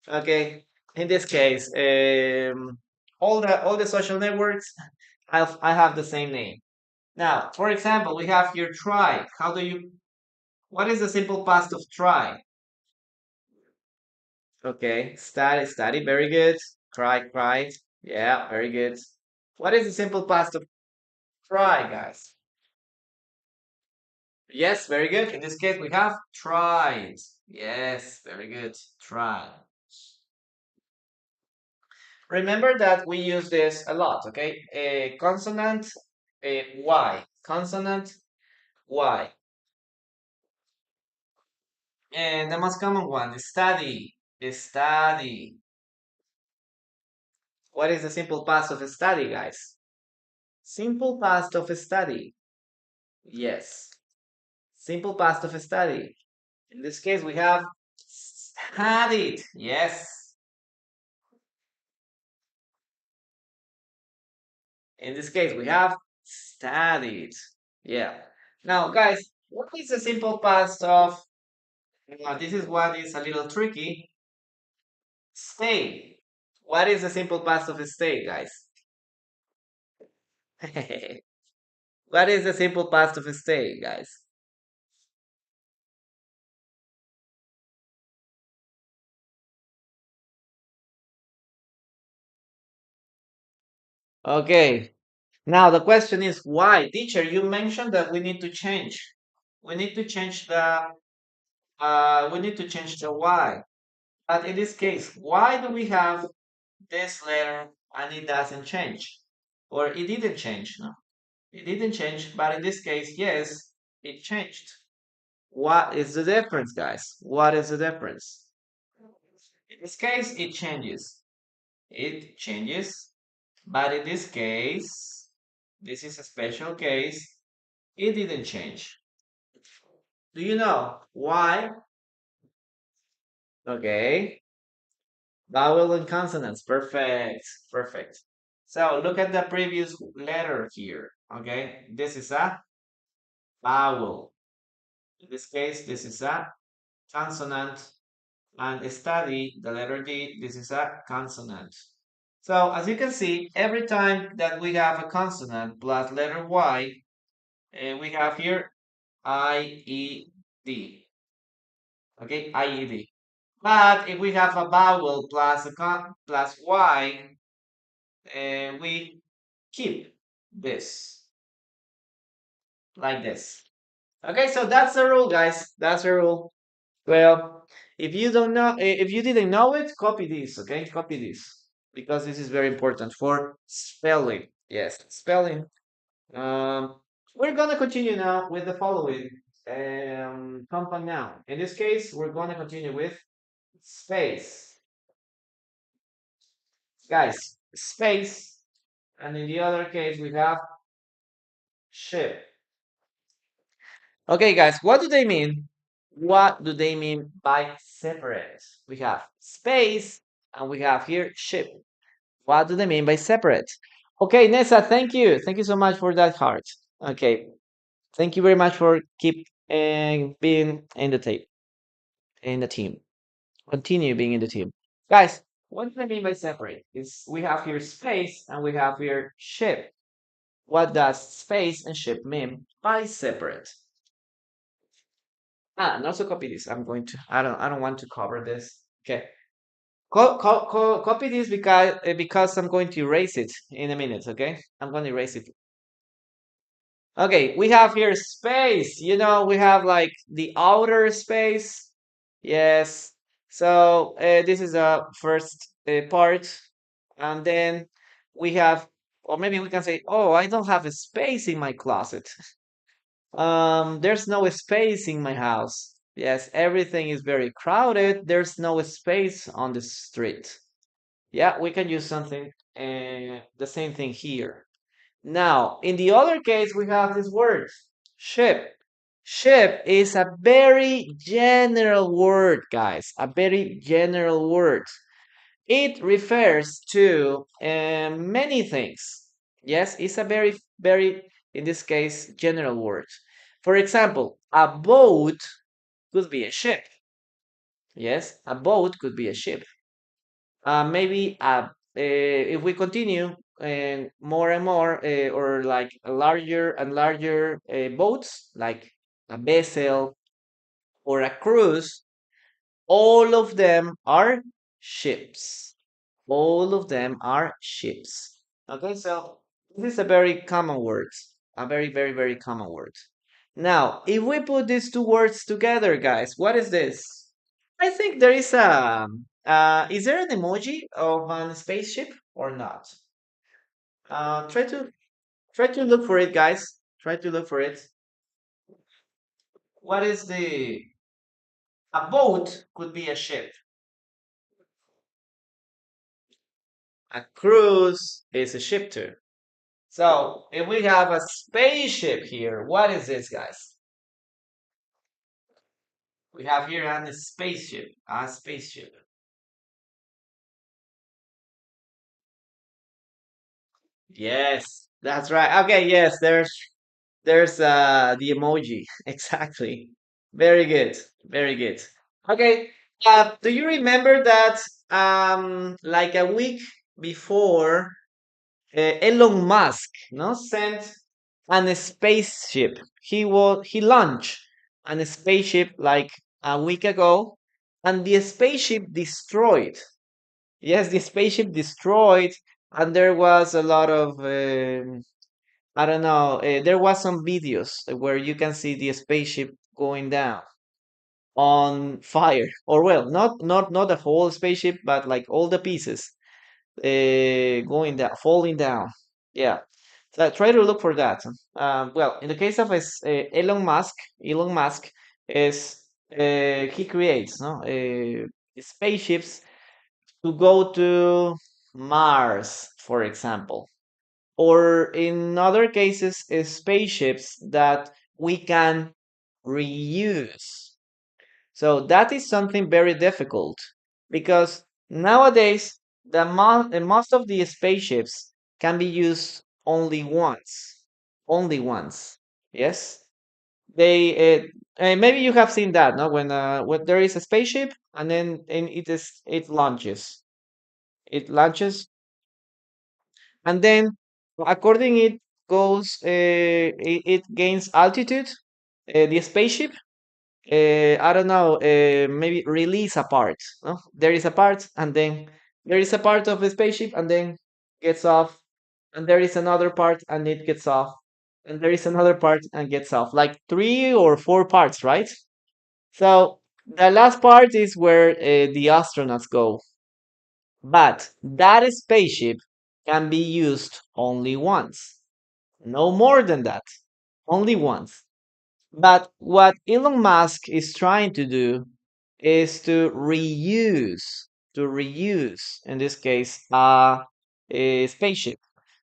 A: Okay? In this case, all the social networks, I have the same name. Now, for example, we have here try. What is the simple past of try? Okay, study, study, very good. Cry, cry. Yeah, very good. What is the simple past of try, guys? Yes, very good. In this case, we have tried. Yes, very good. Try. Remember that we use this a lot, okay? A consonant, a Y. Consonant, Y. And the most common one is study. Study. What is the simple past of study, guys? Simple past of study. Yes. Simple past of study. In this case, we have studied. Yes. In this case, we have studied. Yeah. Now, guys, what is the simple past of, this is what is a little tricky, stay. What is the simple past of stay, guys? What is the simple past of stay, guys? Okay. Now the question is why? Teacher, you mentioned that we need to change. We need to change the why. But in this case, why do we have this letter and it doesn't change? Or it didn't change, no? It didn't change, but in this case, yes, it changed. What is the difference, guys? What is the difference? In this case, it changes. It changes, but in this case, this is a special case, it didn't change. Do you know why? Okay. Vowel and consonants. Perfect. Perfect. So look at the previous letter here. Okay. This is a vowel. In this case, this is a consonant. And study, the letter D, this is a consonant. So as you can see, every time that we have a consonant plus letter Y, we have here IED. Okay, IED. But if we have a vowel plus plus Y, we keep this like this. Okay, so that's the rule, guys. That's the rule. Well, if you don't know, if you didn't know it, copy this. Okay, copy this because this is very important for spelling. Yes, spelling. Um, we're gonna continue now with the following compound noun. In this case, we're gonna continue with space, guys. Space, and in the other case, we have ship. Okay, guys, what do they mean? What do they mean by separate? We have space and we have here ship. What do they mean by separate? Okay, Nessa, thank you. Thank you so much for that heart. Okay, thank you very much for keep being in the tape, in the team. Continue being in the team. Guys, what do they mean by separate? Is we have here space and we have here ship. What does space and ship mean by separate? And also copy this. I don't want to cover this. Okay. Copy this because I'm going to erase it in a minute, okay? I'm going to erase it. Okay, we have here space. You know, we have like the outer space. Yes. So this is the first part. And then we have, or maybe we can say, oh, I don't have a space in my closet. There's no space in my house. Yes, everything is very crowded. There's no space on the street. Yeah, we can use something, the same thing here. Now, in the other case, we have this word, ship. Ship is a very general word, guys, a very general word. It refers to many things. Yes, it's a very, very, in this case, general word. For example, a boat could be a ship. Yes, a boat could be a ship. Maybe if we continue more and more, or like larger and larger boats, like a vessel or a cruise, all of them are ships. All of them are ships. Okay, so this is a very common word, a very, very, very common word. Now, if we put these two words together, guys, what is this? I think there is a. Is there an emoji of a spaceship or not? Try to look for it, guys. Try to look for it. What is the? A boat could be a ship. A cruise is a ship too. So if we have a spaceship here, what is this, guys? We have here a spaceship. A spaceship. Yes, that's right. Okay, yes, there's the emoji. Exactly. Very good. Very good. Okay. Do you remember that like a week before Elon Musk no sent an spaceship. He launched an spaceship like a week ago, and the spaceship destroyed. Yes, the spaceship destroyed, and there was a lot of I don't know. There was some videos where you can see the spaceship going down on fire, or well, not the whole spaceship, but like all the pieces going down, falling down. Yeah. So try to look for that. Well, in the case of Elon Musk is he creates spaceships to go to Mars, for example, or in other cases, spaceships that we can reuse. So that is something very difficult because nowadays most of the spaceships can be used only once, only once. Yes, they maybe you have seen that, no? When there is a spaceship and it launches, and then according it goes, it gains altitude. The spaceship I don't know, maybe release a part. No? There is a part, and then there is a part of the spaceship, and then gets off, and there is another part, and it gets off, and there is another part, and gets off. Like three or four parts, right? So the last part is where the astronauts go. But that spaceship can be used only once, no more than that, only once. But what Elon Musk is trying to do is to reuse, in this case, a spaceship.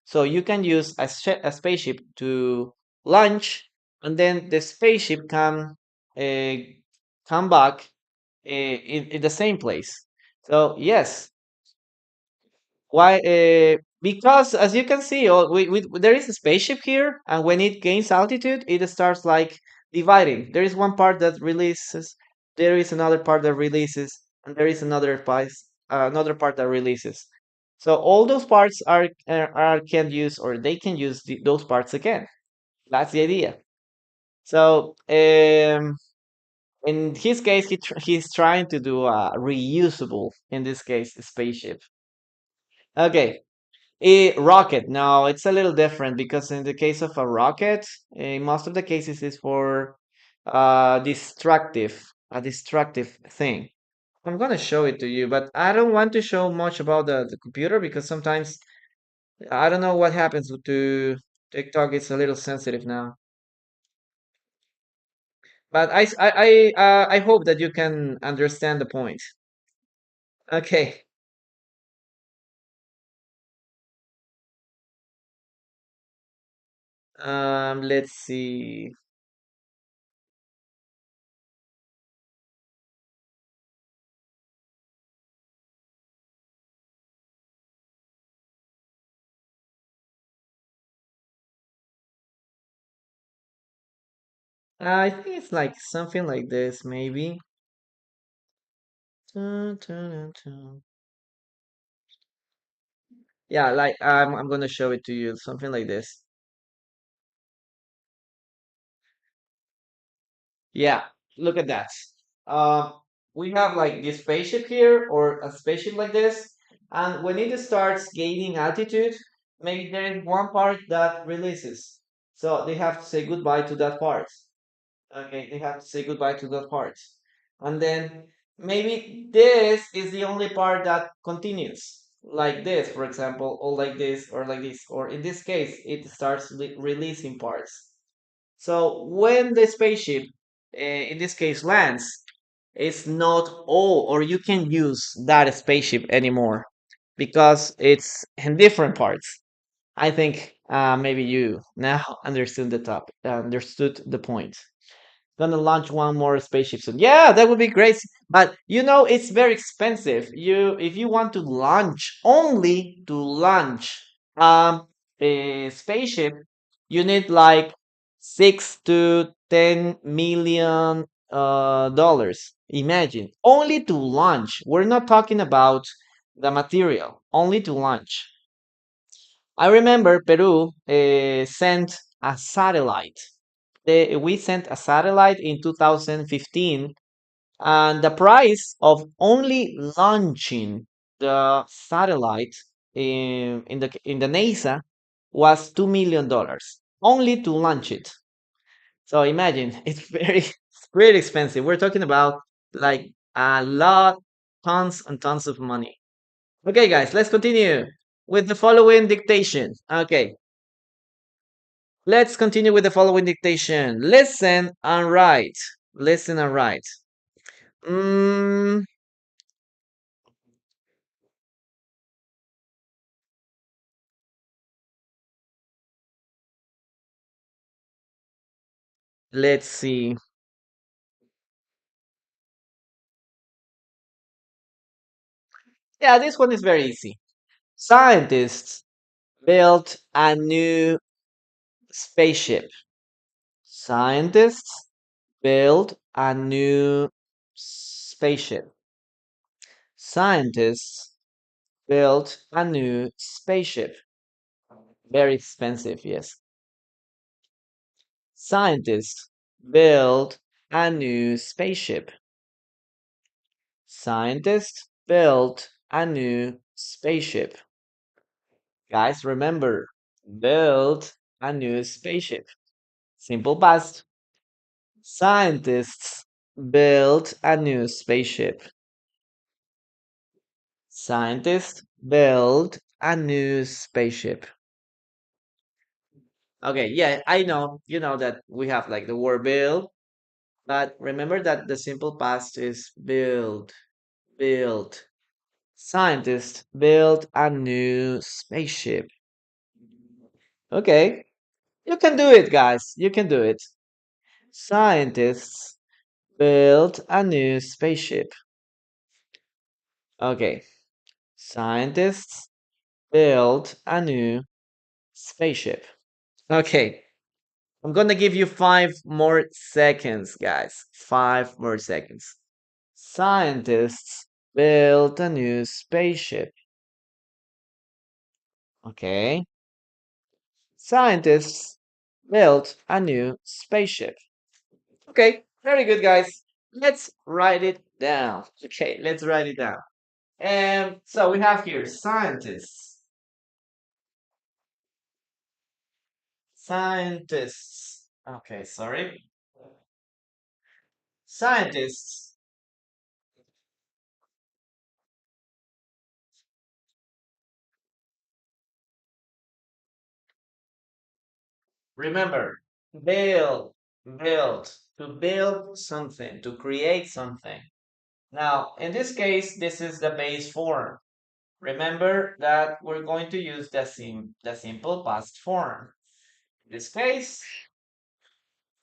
A: So you can use a spaceship to launch, and then the spaceship can uh, come back in the same place. So yes, why? Because as you can see, there is a spaceship here, and when it gains altitude, it starts like dividing. There is one part that releases, there is another part that releases, and there is another part that releases. So all those parts are can use, or they can use those parts again. That's the idea. So in his case, he's trying to do a reusable, in this case, spaceship. Okay. A rocket. No, it's a little different because in the case of a rocket, in most of the cases is for a destructive thing. I'm gonna show it to you, but I don't want to show much about the computer because sometimes I don't know what happens to TikTok. It's a little sensitive now. But I hope that you can understand the point. Okay. Let's see. I think it's like something like this, maybe. Dun, dun, dun, dun. Yeah, like I'm gonna show it to you, something like this. Yeah, look at that. Uh, we have like this spaceship here, or a spaceship like this, and when it starts gaining altitude, maybe there is one part that releases. So they have to say goodbye to that part. Okay, they have to say goodbye to that part. And then maybe this is the only part that continues. Like this, for example, or like this, or like this, or in this case, it starts releasing parts. So when the spaceship, in this case, lands, it's not all, or you can use that spaceship anymore because it's in different parts. I think maybe you now understood the top, understood the point. Gonna launch one more spaceship soon. Yeah, that would be great. But you know, it's very expensive. If you want to launch only to launch a spaceship, you need like 6 to 10 million dollars. Imagine only to launch. We're not talking about the material. Only to launch. I remember Peru sent a satellite. We sent a satellite in 2015, and the price of only launching the satellite in the NASA was $2 million only to launch it. So imagine it's it's pretty expensive. We're talking about like a lot, tons and tons of money. Okay, guys, let's continue with the following dictation. Okay, let's continue with the following dictation. Listen and write. Listen and write. Mm, let's see. Yeah, this one is very easy. Scientists built a new spaceship. Scientists built a new spaceship. Scientists built a new spaceship. Very expensive, yes. Scientists built a new spaceship. Scientists built a new spaceship. Guys, remember, build a new spaceship. Simple past. Scientists built a new spaceship. Scientists built a new spaceship. Okay, yeah, I know. You know that we have like the word build, but remember that the simple past is build, build. Scientists built a new spaceship. Okay, you can do it, guys. You can do it. Scientists built a new spaceship. Okay, scientists built a new spaceship. Okay, I'm gonna give you 5 more seconds, guys. 5 more seconds. Scientists built a new spaceship. Okay, scientists built a new spaceship. Okay, very good, guys. Let's write it down. Okay, let's write it down. And so we have here scientists. Scientists. Okay, sorry. Scientists. Remember, build, build. to build something, to create something. Now, in this case, this is the base form. Remember that we're going to use the simple past form. In this case,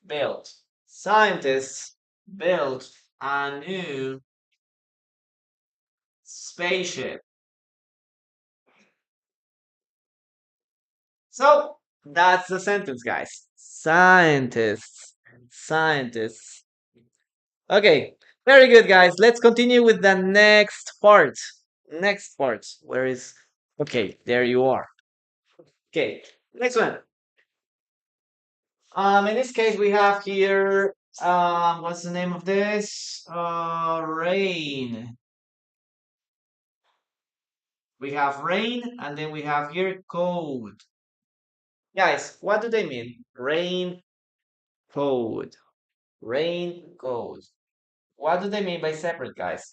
A: built. Scientists built a new spaceship. So that's the sentence, guys. Scientists. Okay, very good, guys. Let's continue with the next part. Next part. Where is? Okay, there you are. Okay, next one. In this case, we have here. What's the name of this? Rain. We have rain, and then we have here cold. Guys, what do they mean? Rain, cold. Rain, cold. What do they mean by separate, guys?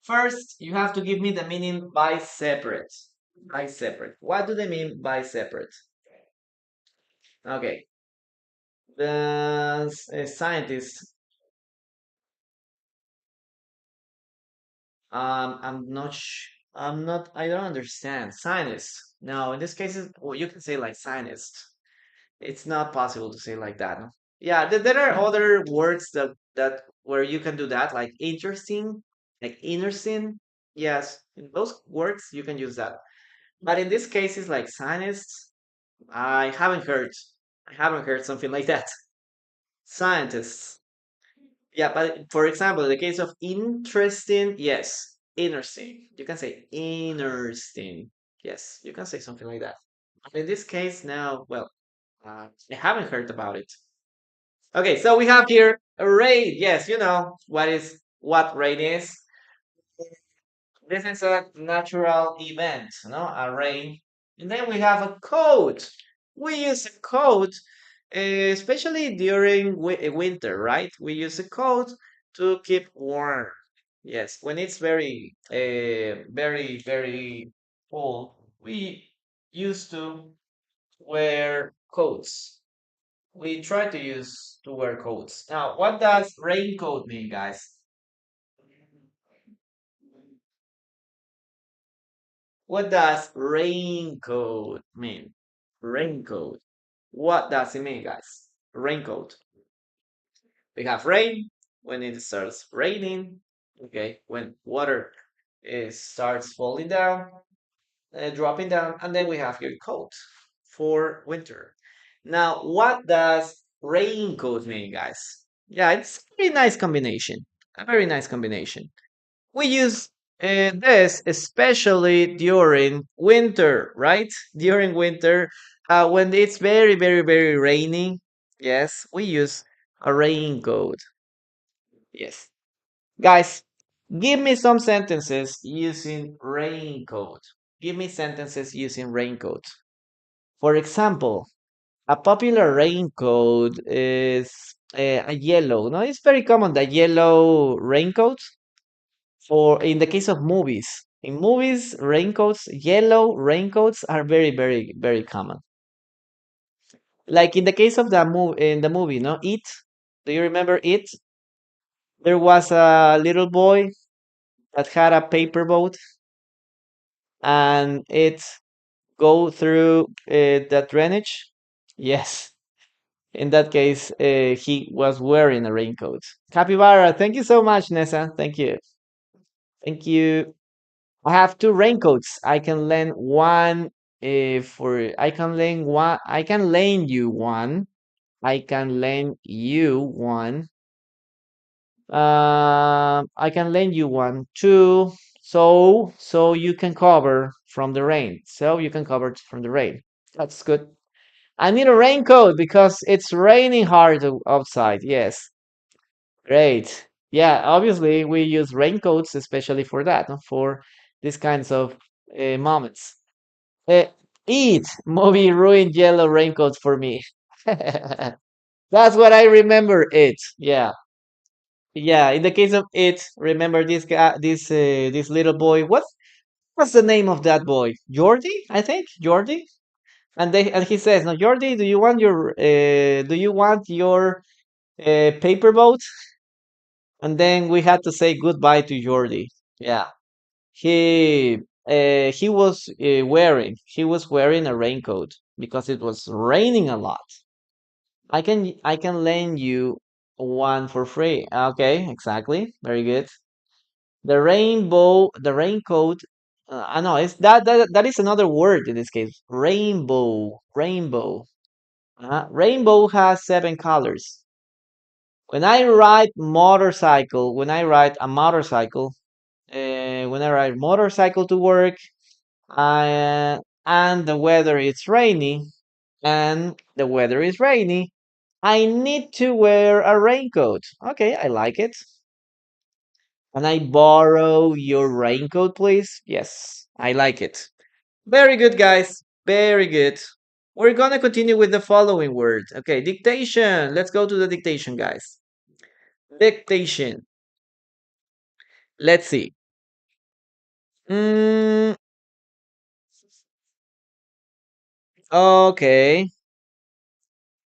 A: First, you have to give me the meaning by separate. By separate. What do they mean by separate? Okay. The scientists. I'm not. I don't understand. Scientists. No, in this case, well, you can say like scientist. It's not possible to say like that. No? Yeah, there are other words that where you can do that, like interesting, like interesting. Yes, in those words you can use that. But in this case, it's like scientists. I haven't heard. I haven't heard something like that. Scientists. Yeah, but for example, in the case of interesting, yes, interesting. You can say interesting. Yes, you can say something like that. But in this case, now, well, I haven't heard about it. Okay, so we have here a raid. Yes, you know what raid is. This is a natural event, no? A rain. And then we have a coat. We use a coat, especially during winter, right? We use a coat to keep warm. Yes, when it's very cold, we used to wear coats. We try to use to wear coats. Now, what does raincoat mean, guys? What does raincoat mean? Raincoat. What does it mean, guys? Raincoat. We have rain when it starts raining. Okay, when water starts falling down, dropping down, and then we have your coat for winter. Now, what does raincoat mean, guys? Yeah, it's a very nice combination. A very nice combination. We use this especially during winter, right? During winter, when it's very rainy. Yes, we use a raincoat. Yes. Guys, give me some sentences using raincoat. Give me sentences using raincoat. For example, a popular raincoat is a yellow. No, it's very common, the yellow raincoat. For in the case of movies, in movies, raincoats, yellow raincoats are very common. Like in the case of the movie, no, It. Do you remember It? There was a little boy that had a paper boat, and it go through the drainage. Yes, in that case, he was wearing a raincoat. Capybara, thank you so much, Nessa. Thank you, thank you. I have two raincoats. I can lend one for I can lend one I can lend you one. I can lend you one. I can lend you one too. So you can cover from the rain. So you can cover from the rain. That's good. I need a raincoat because it's raining hard outside. Yes. Great. Yeah, obviously we use raincoats especially for that, no? For these kinds of moments. Uh, Eat movie ruined yellow raincoats for me. That's what I remember. It. Yeah. Yeah. In the case of it, remember this guy, this little boy. What's the name of that boy? Jordi, I think. Jordi. And he says, "No, Jordi, do you want your paper boat?" And then we had to say goodbye to Jordi. Yeah, he he was wearing a raincoat because it was raining a lot. I can lend you one for free. Okay, exactly. Very good. The raincoat. I know it's that is another word in this case. Rainbow. Rainbow has seven colors. When I ride a motorcycle, when I ride motorcycle to work, and the weather is rainy, I need to wear a raincoat. Okay, I like it. Can I borrow your raincoat, please? Yes, I like it. Very good, guys. Very good. We're gonna continue with the following word. Okay, dictation. Let's go to the dictation, guys. Dictation. Let's see. Mm, okay.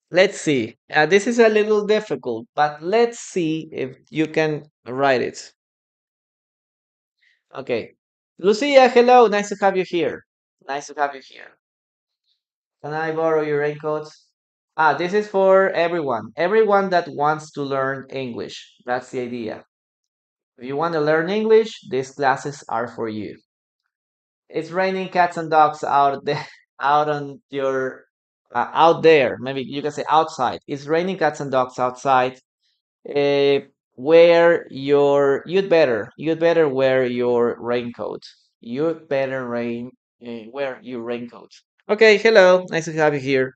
A: Let's see. This is a little difficult, but let's see if you can write it. Okay. Lucia, hello. Nice to have you here. Nice to have you here. Can I borrow your raincoat? This is for everyone. Everyone that wants to learn English. That's the idea. If you want to learn English, these classes are for you. It's raining cats and dogs out there, out on your, out there. Maybe you can say outside. It's raining cats and dogs outside. Uh, you'd better wear your raincoat. You'd better wear your raincoat. Okay, hello. Nice to have you here.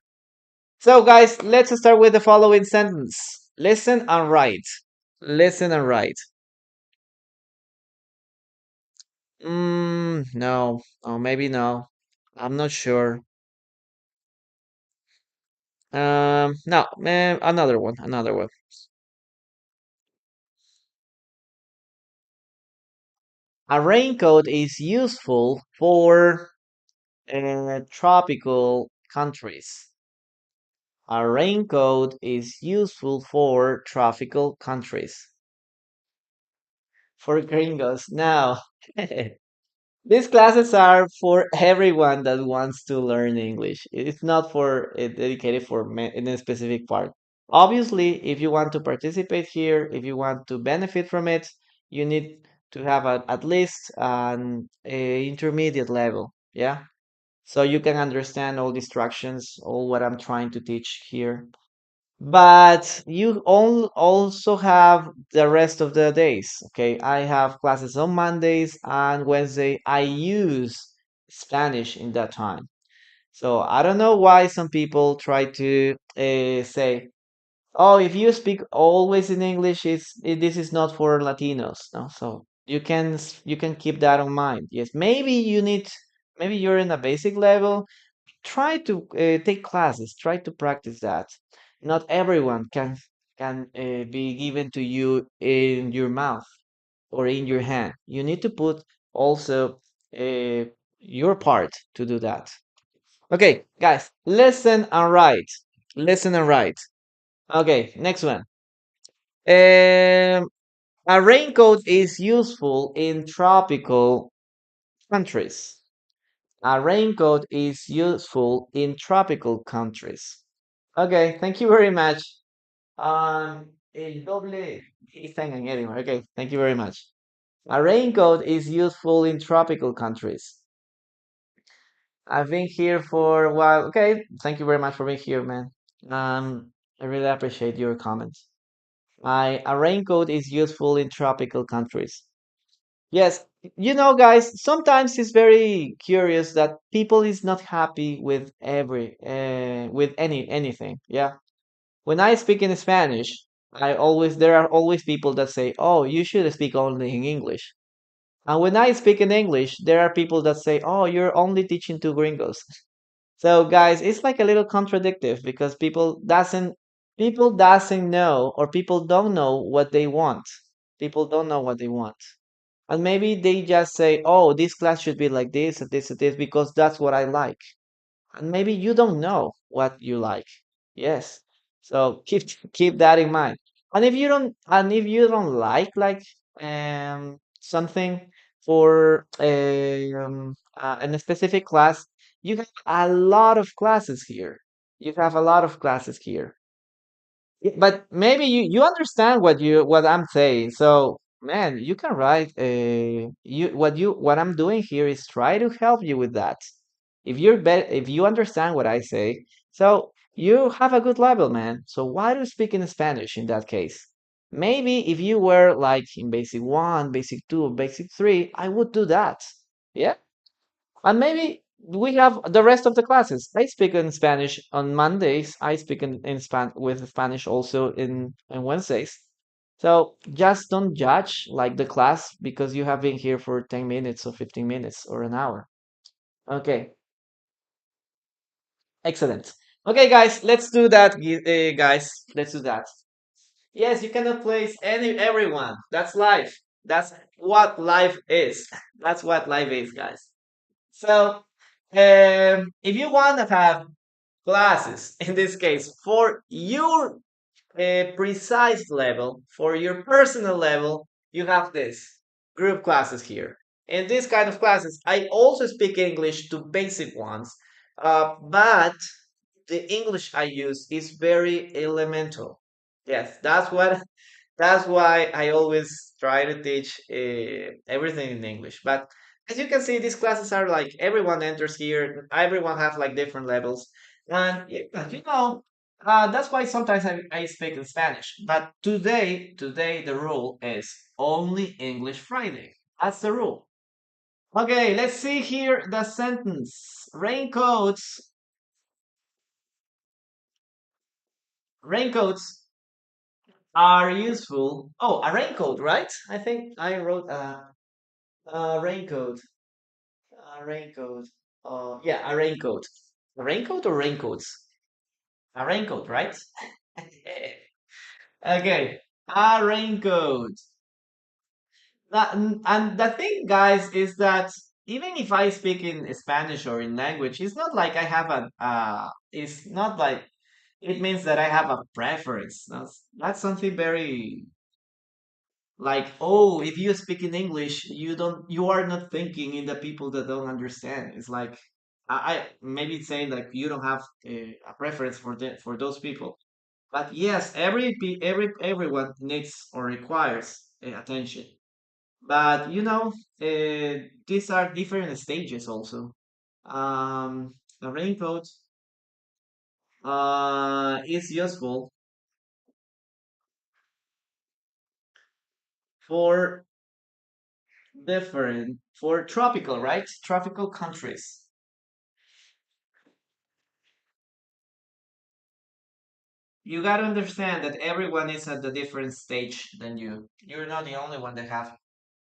A: So, guys, let's start with the following sentence. Listen and write. Listen and write. No. Oh, maybe no. I'm not sure. No, another one, another one. A raincoat is useful for tropical countries. A raincoat is useful for tropical countries. For gringos. Now, these classes are for everyone that wants to learn English. It's not for dedicated for in a specific part. Obviously, if you want to participate here, if you want to benefit from it, you need to have at least an intermediate level. Yeah. So you can understand all the instructions, all what I'm trying to teach here. But you also have the rest of the days. Okay, I have classes on Mondays and Wednesday. I use Spanish in that time. So I don't know why some people try to say, "Oh, if you speak always in English, this is not for Latinos." No, so you can keep that in mind. Yes, maybe you're in a basic level, try to take classes, try to practice that. Not everyone can be given to you in your mouth or in your hand. You need to put also uh, your part to do that. Okay, guys, listen and write. Listen and write. Okay, next one. Um, a raincoat is useful in tropical countries. A raincoat is useful in tropical countries. Okay, thank you very much. El doble están en Edinburgh. Okay, thank you very much. A raincoat is useful in tropical countries. I've been here for a while. Okay, thank you very much for being here, man. I really appreciate your comments. A raincoat is useful in tropical countries. Yes, you know, guys, sometimes it's very curious that people is not happy with with anything. Yeah. When I speak in Spanish, there are always people that say, "Oh, you should speak only in English." And when I speak in English, there are people that say, "Oh, you're only teaching to gringos." So, guys, it's like a little contradictive because people doesn't know or people don't know what they want. People don't know what they want. And maybe they just say, "Oh, this class should be like this and this and this because that's what I like." and maybe you don't know what you like. Yes, so keep that in mind. And if you don't like something for in a specific class, you have a lot of classes here. You have a lot of classes here. But maybe you understand what I'm saying. So, man, you can write what I'm doing here is try to help you with that. If you understand what I say, so you have a good level, man. So why do you speak in Spanish in that case? Maybe if you were like in basic 1, basic 2, basic 3, I would do that. Yeah. And maybe we have the rest of the classes. I speak in Spanish on Mondays. I speak with Spanish also in Wednesdays. So just don't judge like the class because you have been here for 10 minutes or 15 minutes or an hour. Okay, excellent. Okay, guys, let's do that, guys. Let's do that. Yes, you cannot place everyone. That's life. That's what life is. That's what life is, guys. So, if you want to have classes, in this case, for your precise level, for your personal level, you have this group classes here. In this kind of classes, I also speak English to basic ones, but the English I use is very elemental. Yes, that's why I always try to teach everything in English. But as you can see, these classes are like everyone enters here. Everyone have like different levels, and that's why sometimes I speak in Spanish. But today the rule is only English Friday. That's the rule. Okay, let's see here the sentence. Raincoats are useful. Oh, a raincoat, right? I think I wrote a raincoat. A raincoat. Yeah, a raincoat. A raincoat or raincoats? A raincoat, right? Okay, a raincoat. And the thing, guys, is that even if I speak in Spanish or in language, it's not like I have it's not like it means that I have a preference. That's something very like, oh, if you speak in English, you are not thinking in the people that don't understand. It's like I maybe it's saying like you don't have a preference for those people. But yes, everyone needs or requires attention. But these are different stages also. The raincoat is useful for for tropical, right? Tropical countries. You got to understand that everyone is at a different stage than you. You're not the only one that have.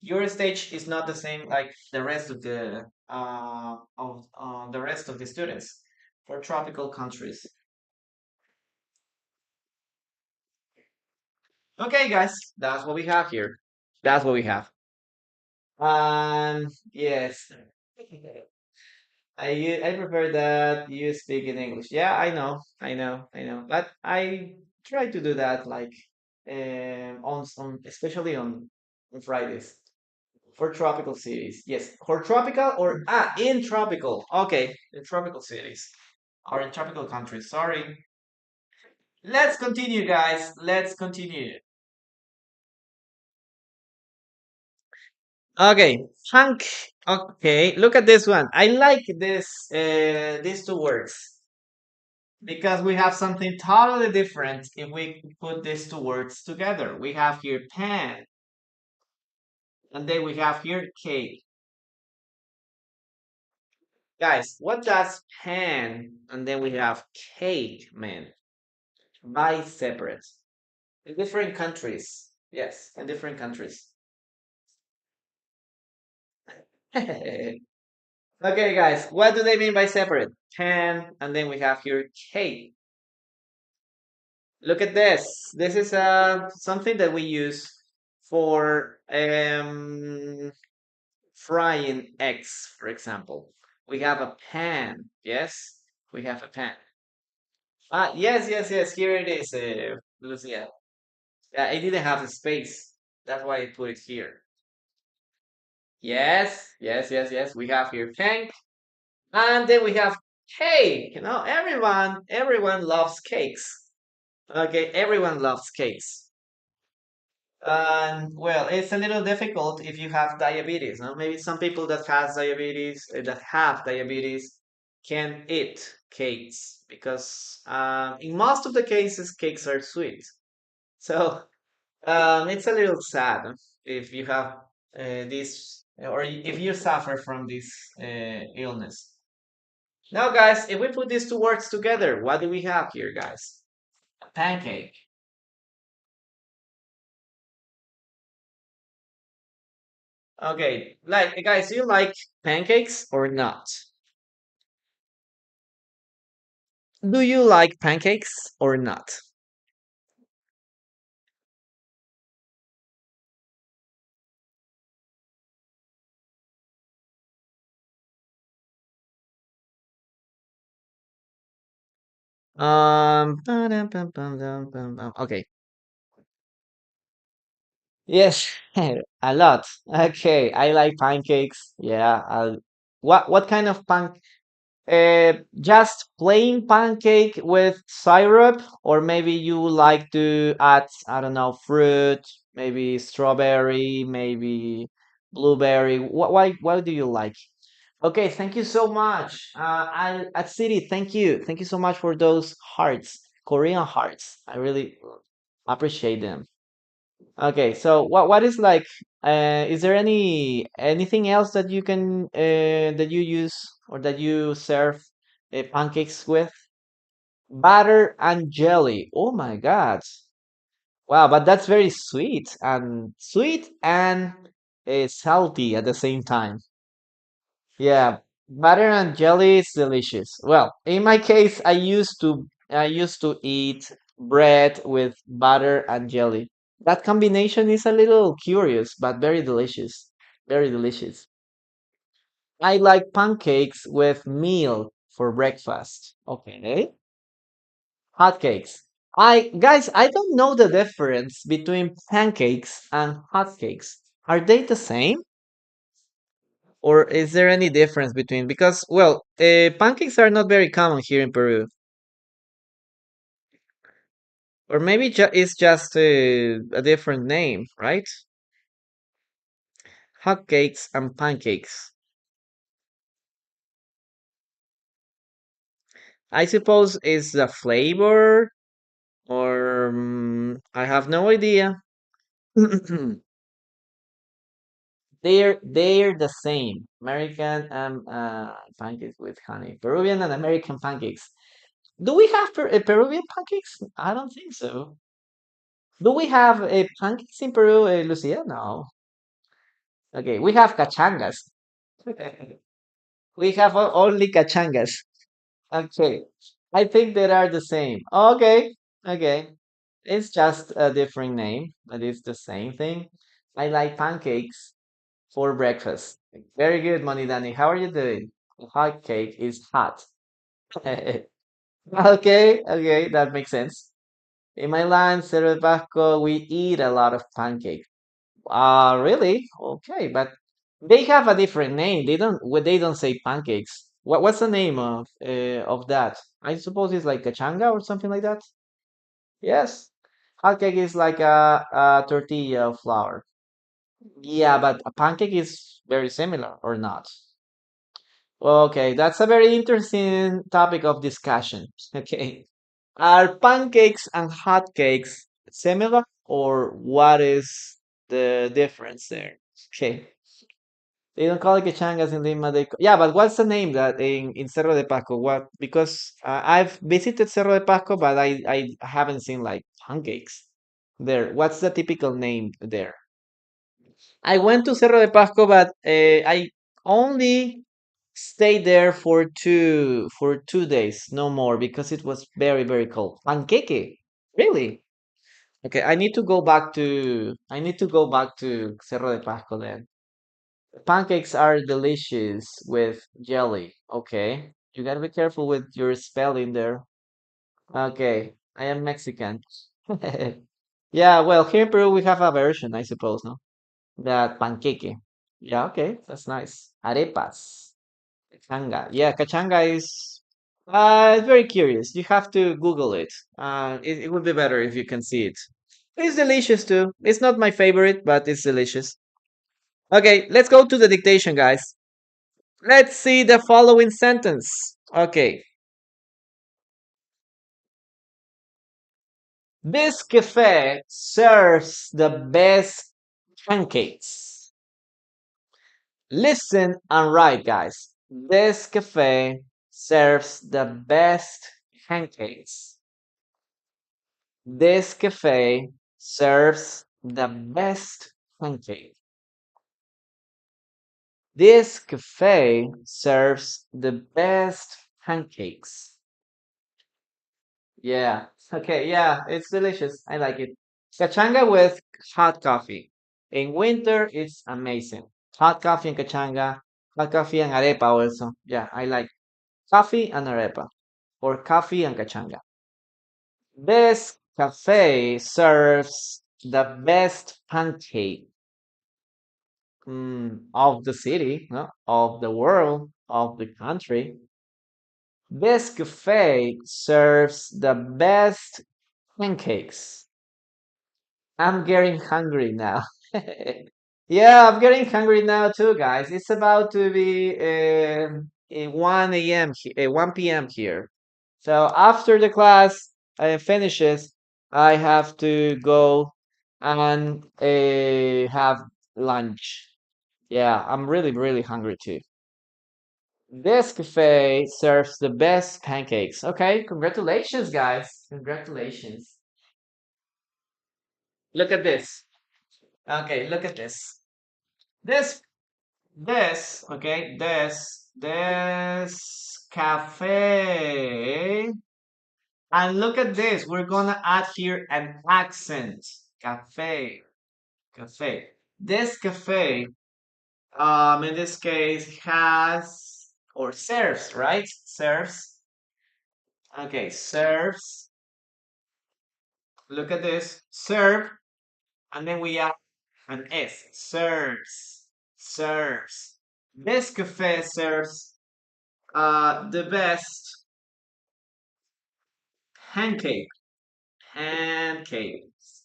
A: Your stage is not the same like the rest of the rest of the students for tropical countries. Okay, guys, that's what we have here. That's what we have. Yes, I prefer that you speak in English. Yeah, I know. But I try to do that like on some, especially on Fridays for tropical cities. Yes, for tropical or in tropical. Okay, in tropical cities or in tropical countries. Sorry. Let's continue, guys. Let's continue. Okay, funk. Okay, look at this one. I like these two words because we have something totally different if we put these two words together. We have here pan, and then we have here cake. Guys, what does pan and then we have cake mean? By separate. In different countries. Yes, in different countries. Okay, guys, what do they mean by separate? Pan, and then we have here cake. Look at this. This is something that we use for frying eggs, for example. We have a pan, yes? We have a pen. Ah, yes, yes, yes. Here it is, Lucia. Yeah, I didn't have the space. That's why I put it here. Yes, yes, yes, yes. We have here pen, and then we have cake. You know, everyone loves cakes. Okay, everyone loves cakes. And well, it's a little difficult if you have diabetes. No? Maybe some people that have diabetes can't eat cakes because in most of the cases cakes are sweet. So it's a little sad if you have this or if you suffer from this illness. Now, guys, if we put these two words together, what do we have here, guys? A pancake. Okay, like guys, do you like pancakes or not? Do you like pancakes or not? Okay. Yes, a lot. Okay, I like pancakes. Yeah. What kind of just plain pancake with syrup, or maybe you like to add, I don't know, fruit, maybe strawberry, maybe blueberry. What do you like? Okay, thank you so much. I at City, thank you so much for those hearts, Korean hearts. I really appreciate them. Okay, so what is like? Is there anything else that you can that you use or that you serve pancakes with? Butter and jelly. Oh my God! Wow, but that's very sweet and salty at the same time. Yeah, butter and jelly is delicious. Well, in my case, I used to eat bread with butter and jelly. That combination is a little curious, but very delicious. Very delicious. I like pancakes with milk for breakfast. Okay. Hotcakes. I don't know the difference between pancakes and hotcakes. Are they the same? Or is there any difference between? Because, well, pancakes are not very common here in Peru. Or maybe it's just a different name, right? Hotcakes and pancakes. I suppose it's the flavor, or I have no idea. They're the same. American pancakes with honey. Peruvian and American pancakes. Do we have Peruvian pancakes? I don't think so. Do we have pancakes in Peru, Lucia? No. Okay, we have cachangas. We have only cachangas. Okay, I think they are the same. Okay, okay. It's just a different name, but it's the same thing. I like pancakes for breakfast. Very good, Monidani. How are you doing? Hot cake is hot. Okay, okay, that makes sense. In my land, Cerro de Pasco, we eat a lot of pancakes. Really? Okay, but they have a different name. They don't say pancakes. What's the name of that? I suppose it's like kachanga or something like that. Yes. Hot cake is like a tortilla of flour. Yeah, but a pancake is very similar or not? Okay, that's a very interesting topic of discussion. Okay. Are pancakes and hot cakes similar or what is the difference there? Okay. They don't call it quechangas in Lima. Yeah, but what's the name that in Cerro de Pasco? What? Because I've visited Cerro de Pasco, but I haven't seen like pancakes there. What's the typical name there? I went to Cerro de Pasco, but I only stayed there for 2 days, no more, because it was very cold. Panqueque, really? Okay, I need to go back to Cerro de Pasco then. Pancakes are delicious with jelly. Okay. You gotta be careful with your spelling there. Okay, I am Mexican. Yeah, well, here in Peru we have a version, I suppose, no? That panqueque. Yeah, okay, that's nice. Arepas. Cachanga. Yeah, cachanga is very curious. You have to Google it. It would be better if you can see it. It's delicious too. It's not my favorite, but it's delicious. Okay, let's go to the dictation, guys. Let's see the following sentence. Okay, this cafe serves the best pancakes. Listen and write, guys. This cafe serves the best pancakes. This cafe serves the best pancakes. This cafe serves the best pancakes. Yeah. Okay. Yeah. It's delicious. I like it. Cachanga with hot coffee. In winter, it's amazing. Hot coffee and cachanga. Hot coffee and arepa also. Yeah, I like coffee and arepa or coffee and cachanga. This cafe serves the best pancake of the city, no? Of the world, of the country. This cafe serves the best pancakes. I'm getting hungry now. Yeah, I'm getting hungry now too, guys. It's about to be 1 a.m. 1 p.m. here. So after the class finishes, I have to go and have lunch. Yeah, I'm really, really hungry too. This cafe serves the best pancakes. Okay, congratulations, guys. Congratulations. Look at this. Okay, look at this. This, okay, this cafe. And look at this. We're gonna add here an accent. Cafe, cafe. This cafe, in this case, has or serves, right? Serves. Okay, serves. Look at this. Serve, and then we add an S. Serves, serves. This cafe serves the best pancake. Pancakes.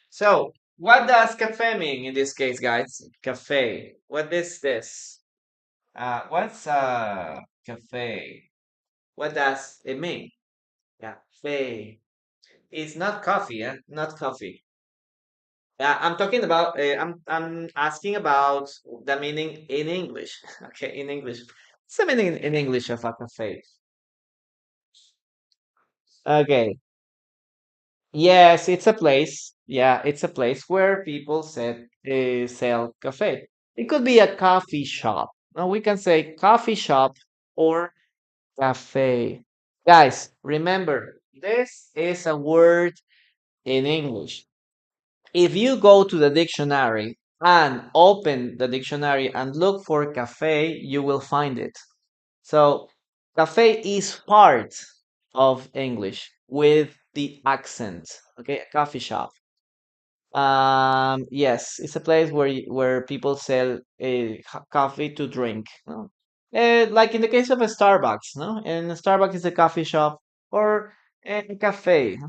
A: So, what does cafe mean in this case, guys? Cafe. What is this? What's cafe? What does it mean? Cafe. It's not coffee, eh? Not coffee. I'm talking about. I'm asking about the meaning in English. Okay, in English. What's the meaning in English of a cafe? Okay. Yes, it's a place. Yeah, it's a place where people sell cafe. It could be a coffee shop. Now we can say coffee shop or cafe. Guys, remember, this is a word in English. If you go to the dictionary and open the dictionary and look for cafe, you will find it. So, cafe is part of English with the accent. Okay, a coffee shop. Yes, it's a place where people sell coffee to drink. No? Like in the case of a Starbucks, no? And a Starbucks is a coffee shop or a cafe.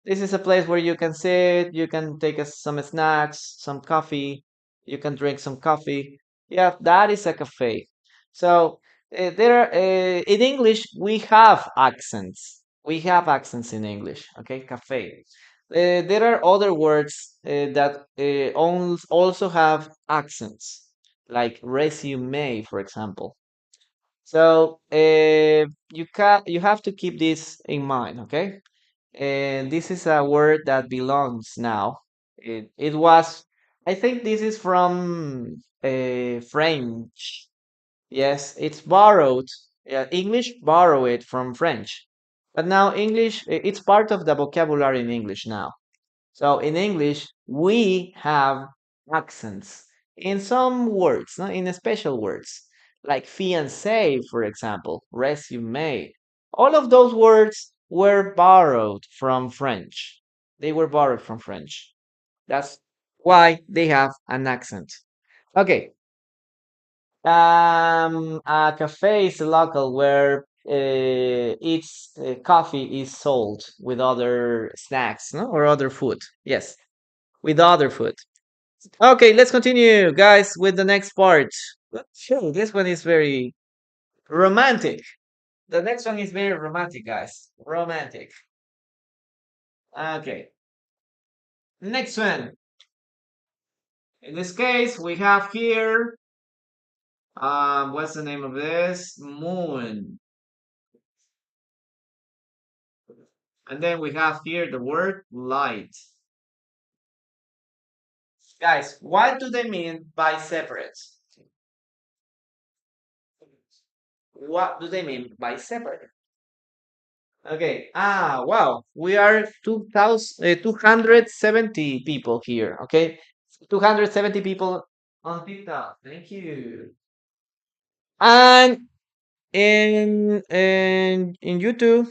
A: This is a place where you can sit, you can take some snacks, some coffee, you can drink some coffee. Yeah, that is a cafe. So in English we have accents. We have accents in English. Okay, cafe. There are other words that also have accents, like resume, for example. So you have to keep this in mind. Okay. And this is a word that belongs now. It was, I think this is from French. Yes, it's borrowed. Yeah, English borrow it from French. But now English, it's part of the vocabulary in English now. So in English, we have accents in some words, no? In special words. like fiancé, for example, resume. All of those words were borrowed from French. They were borrowed from French. That's why they have an accent. Okay. A cafe is a local where its coffee is sold with other snacks, no, or other food. Yes, with other food. Okay, let's continue, guys, with the next part. Sure, this one is very romantic. The next one is very romantic, guys. Romantic. Okay, next one. In this case, we have here. What's the name of this? Moon. And then we have here the word light. Guys, what do they mean by separate? What do they mean by separate? Okay. Wow. We are 270 people here. Okay. 270 people on TikTok. Thank you. And in YouTube,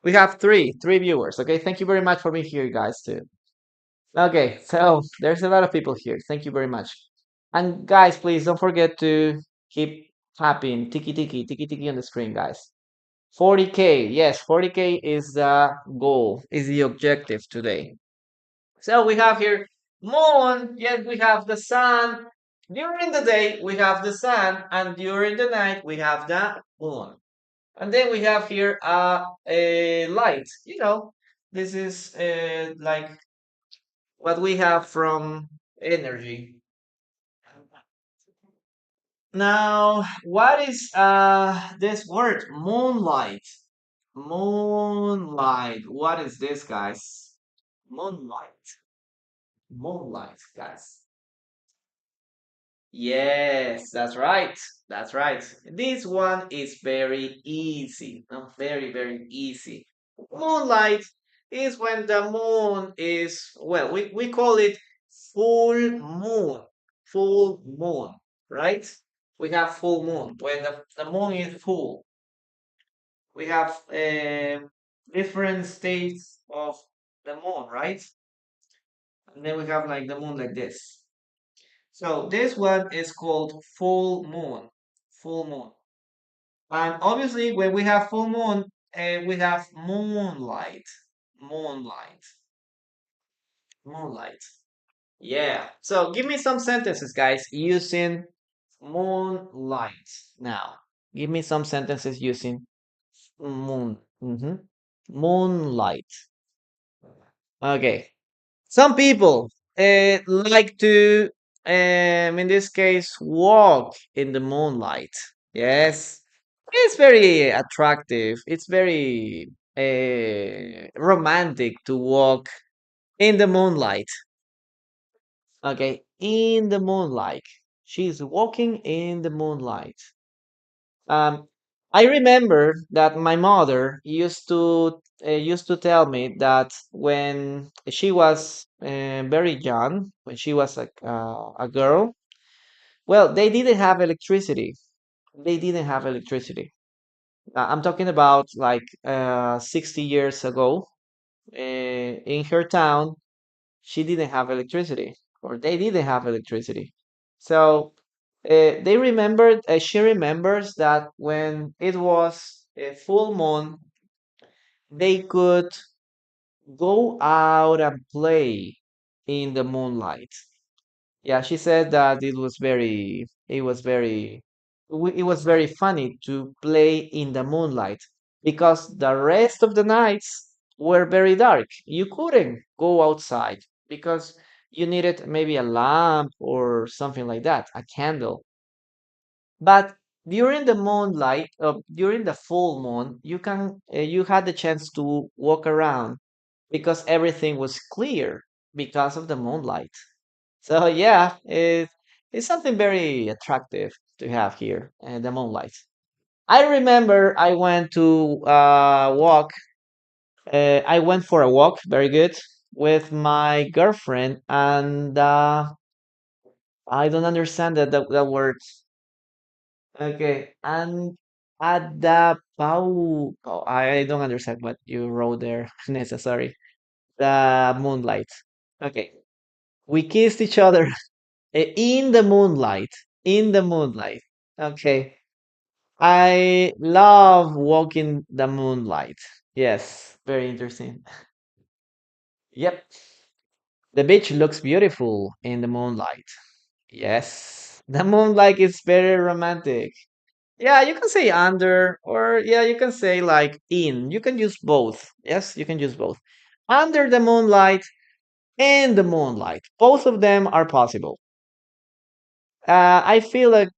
A: we have three viewers. Okay. Thank you very much for being here, guys, too. Okay. So there's a lot of people here. Thank you very much. And guys, please don't forget to keep tapping tiki tiki on the screen, guys. 40K, yes, 40K is the goal, is the objective today. So we have here moon, yes, we have the sun. During the day, we have the sun, and during the night, we have the moon. And then we have here a light. This is like what we have from energy. Now, what is this word? Moonlight. Moonlight. What is this, guys? Moonlight. Moonlight, guys. Yes, that's right. That's right. This one is very easy. Very, very easy. Moonlight is when the moon is, well, we call it full moon. Full moon, right? We have full moon. When the moon is full, we have different states of the moon, right? And then we have like the moon like this. So this one is called full moon. Full moon. And obviously, when we have full moon, we have moonlight. Moonlight. Moonlight. Yeah. So give me some sentences, guys, using moonlight. Now, give me some sentences using moon. Moonlight. Okay. Some people like to, in this case, walk in the moonlight. Yes, it's very attractive. It's very romantic to walk in the moonlight. Okay, in the moonlight. She's walking in the moonlight. Um, I remember that my mother used to tell me that when she was very young, when she was a girl, well, they didn't have electricity. They didn't have electricity. I'm talking about like 60 years ago. In her town, she didn't have electricity, or they didn't have electricity. So they remembered, she remembers that when it was a full moon, they could go out and play in the moonlight. Yeah, she said that it was very funny to play in the moonlight because the rest of the nights were very dark. You couldn't go outside because you needed maybe a lamp or something like that, a candle. But during the full moon, you had the chance to walk around because everything was clear because of the moonlight. So yeah, it's something very attractive to have here, the moonlight. I remember I went to walk. I went for a walk, very good, with my girlfriend, and I don't understand that word. Okay, and at the pau. Oh, I don't understand what you wrote there, Nessa. Sorry. The moonlight. Okay, we kissed each other in the moonlight. In the moonlight. Okay, I love walking the moonlight. Yes, very interesting. Yep, the beach looks beautiful in the moonlight. Yes, the moonlight is very romantic. Yeah, you can say under, or yeah, you can say like in. You can use both. Yes, you can use both. Under the moonlight and the moonlight. Both of them are possible. I feel a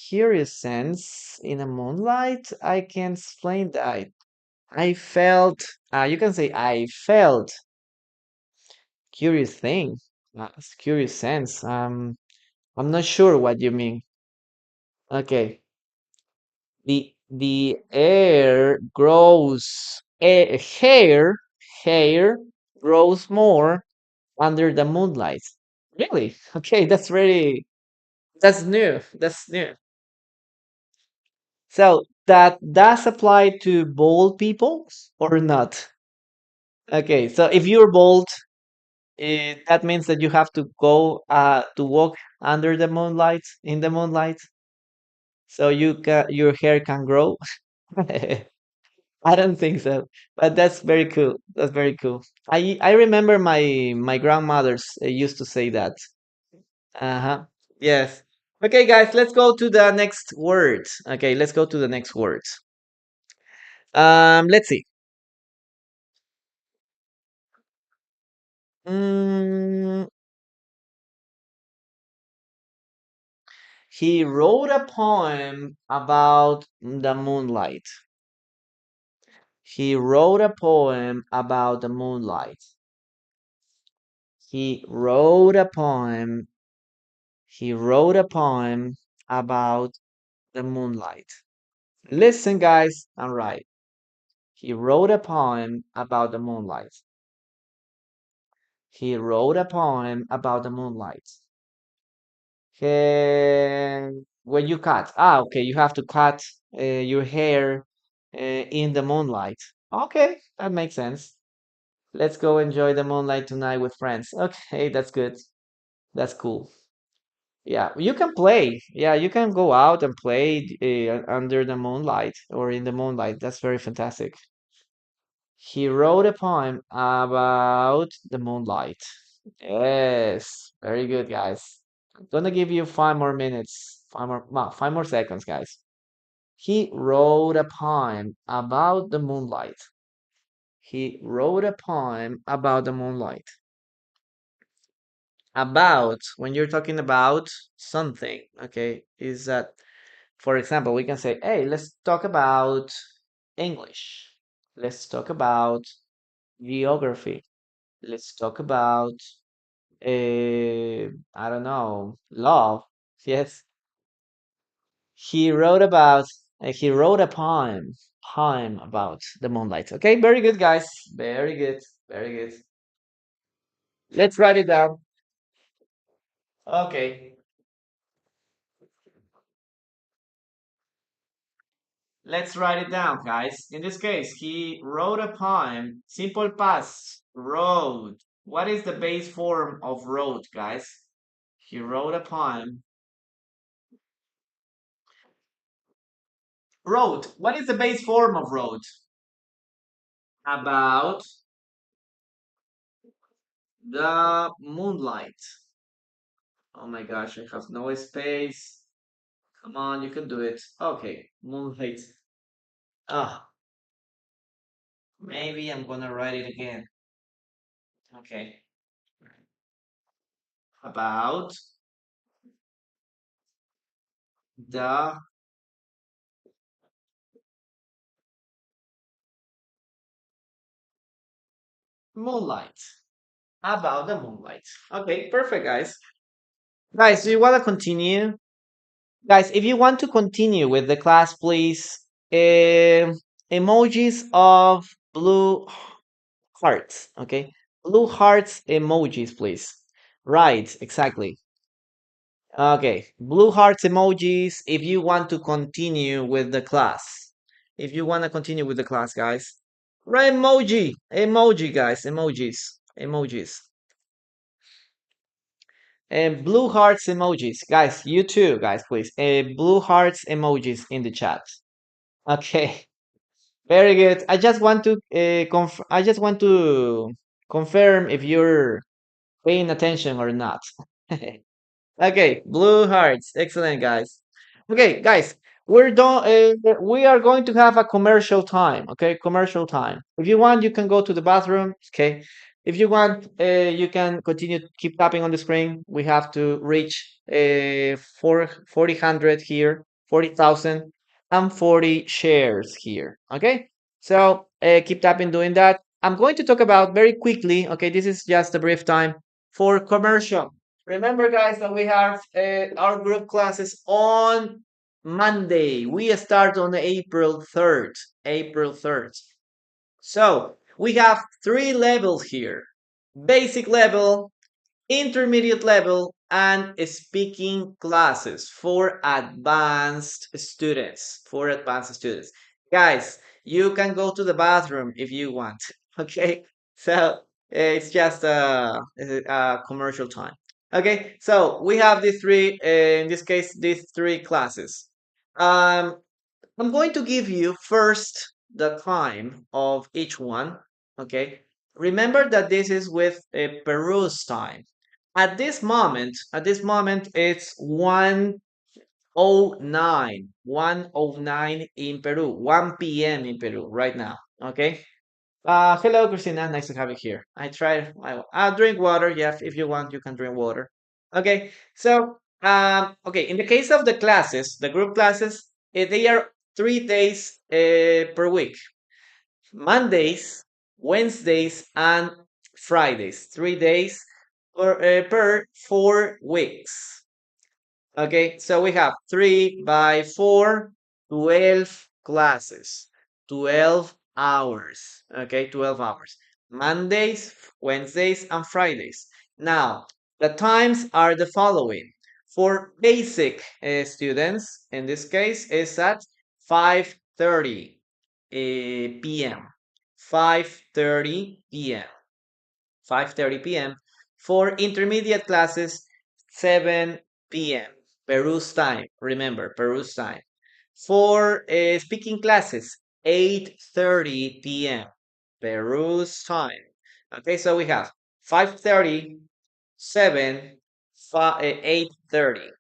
A: curious sense in the moonlight. I can explain that. I felt, you can say I felt curious thing, curious sense. I'm not sure what you mean. Okay. The air grows hair grows more under the moonlight. Really? Okay, that's new. That's new. So that does apply to bald people or not? Okay, so if you're bald, that means that you have to go to walk under the moonlight in the moonlight so your hair can grow. I don't think so, but that's very cool. That's very cool. I remember my grandmothers used to say that. Uh-huh. Yes. Okay, guys, let's go to the next word. Okay, let's go to the next word. Let's see. Mm, he wrote a poem about the moonlight. He wrote a poem about the moonlight. He wrote a poem. He wrote a poem about the moonlight. Listen, guys, I'm right. He wrote a poem about the moonlight. He wrote a poem about the moonlight. When you cut, okay, you have to cut your hair in the moonlight. Okay, that makes sense. Let's go enjoy the moonlight tonight with friends. Okay, that's good. That's cool. Yeah, you can play. Yeah, you can go out and play under the moonlight or in the moonlight. That's very fantastic. He wrote a poem about the moonlight. Yes, very good, guys. I'm gonna give you 5 more minutes, 5 more seconds, guys. He wrote a poem about the moonlight. He wrote a poem about the moonlight. About, when you're talking about something, okay, is that, for example, we can say, hey, let's talk about English. Let's talk about geography. Let's talk about I don't know, love. Yes, he wrote a poem about the moonlight. Okay, very good, guys. Very good, very good. Let's write it down. Okay, let's write it down, guys. In this case, he wrote a poem. Simple past. Wrote. What is the base form of wrote, guys? He wrote a poem. Wrote. What is the base form of wrote? About the moonlight. Oh my gosh, I have no space. Come on, you can do it. Okay, moonlight. Ah, maybe I'm gonna write it again. Okay. About the moonlight. About the moonlight. Okay, perfect, guys. Guys, do you want to continue? Guys, if you want to continue with the class, please. Emojis of blue hearts. Okay, blue hearts emojis, please. Right, exactly. Okay, blue hearts emojis if you want to continue with the class. If you want to continue with the class, guys. Red emoji, emoji, guys, emojis, emojis. And blue hearts emojis, guys. You too, guys, please. Blue hearts emojis in the chat. Okay, very good. I just want to confirm if you're paying attention or not. Okay, blue hearts. Excellent, guys. Okay, guys, we're done. We are going to have a commercial time. Okay, commercial time. If you want, you can go to the bathroom. Okay. If you want, you can continue keep tapping on the screen. We have to reach 40,000 here, 40,000 and 40 shares here. Okay. So keep tapping doing that. I'm going to talk about very quickly. Okay, this is just a brief time for commercial. Remember, guys, that we have our group classes on Monday. We start on April 3rd. April 3rd. So we have three levels here: basic level, intermediate level, and speaking classes for advanced students. For advanced students. Guys, you can go to the bathroom if you want. Okay? So it's just a commercial time. Okay, so we have these three, in this case, these three classes. Um, I'm going to give you first the time of each one. Okay, remember that this is with Peru's time. At this moment, it's 1:09 in Peru, 1 p.m. in Peru right now. Okay. Hello, Christina. Nice to have you here. I'll drink water. Yeah, if you want, you can drink water. Okay. So, okay. In the case of the classes, the group classes, they are 3 days per week. Mondays, Wednesdays, and Fridays. 3 days per 4 weeks. Okay, so we have 3 by 4, 12 classes, 12 hours. Okay, 12 hours. Mondays, Wednesdays, and Fridays. Now, the times are the following. For basic students, in this case, is at 5:30 p.m. 5:30 p.m. 5:30 p.m. For intermediate classes, 7 p.m. Peru's time. Remember, Peru's time. For speaking classes, 8:30 p.m. Peru's time. Okay, so we have 5:30, 7, 8:30.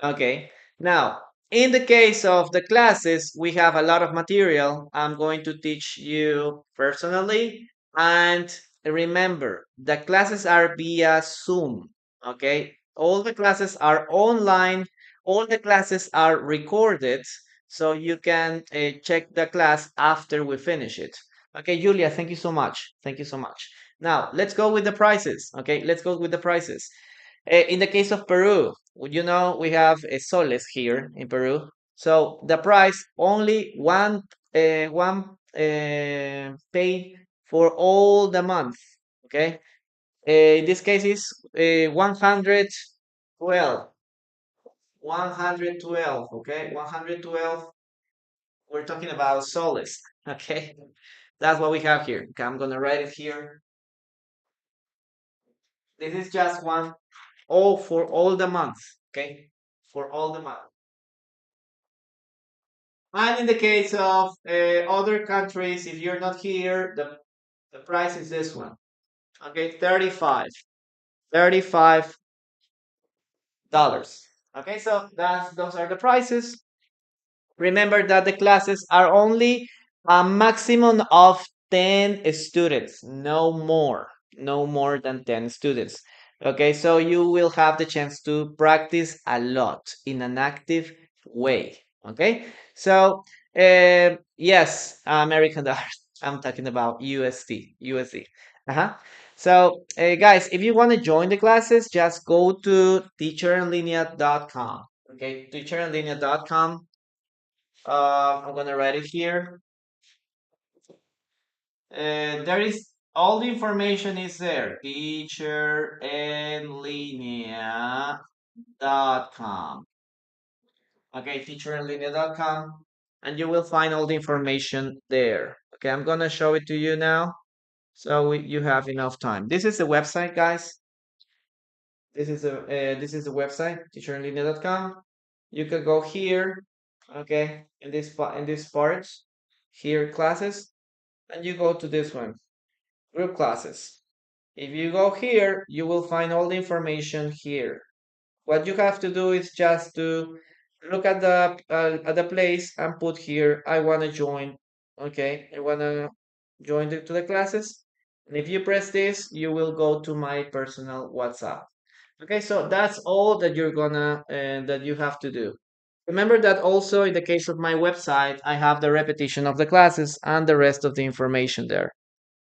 A: Okay. Now, in the case of the classes, we have a lot of material. I'm going to teach you personally. And remember, the classes are via Zoom. Okay. All the classes are online. All the classes are recorded. So you can check the class after we finish it. Okay, Julia, thank you so much. Thank you so much. Now, let's go with the prices. Okay, let's go with the prices. In the case of Peru, we have soles here in Peru. So the price only one pay for all the month. Okay. In this case is 112. 112. Okay. 112. We're talking about soles. Okay. That's what we have here. Okay, I'm gonna write it here. This is just one all for all the months. Okay. For all the months. And in the case of other countries, if you're not here, the price is this one. Okay, 35. $35. Okay, so those are the prices. Remember that the classes are only a maximum of 10 students, no more, no more than 10 students. Okay, so you will have the chance to practice a lot in an active way. Okay, so yes, American dollars. I'm talking about USD, USD. Uh-huh. So, guys, if you want to join the classes, just go to teacherenlinea.com. Okay, teacherenlinea.com. I'm gonna write it here. There is all the information is there. Teacher en línea. teacherinlinea.com. Okay, teacherinlinea.com, and you will find all the information there. Okay, I'm gonna show it to you now, so you have enough time. This is the website, guys. This is the website, teacherinlinea.com. You can go here, okay, in this part, here classes, and you go to this one, group classes. If you go here, you will find all the information here. What you have to do is just to look at the place and put here, I want to join. Okay, I want to join to the classes. And if you press this, you will go to my personal WhatsApp. Okay, so that's all that you're gonna that you have to do. Remember that also in the case of my website, I have the repetition of the classes and the rest of the information there.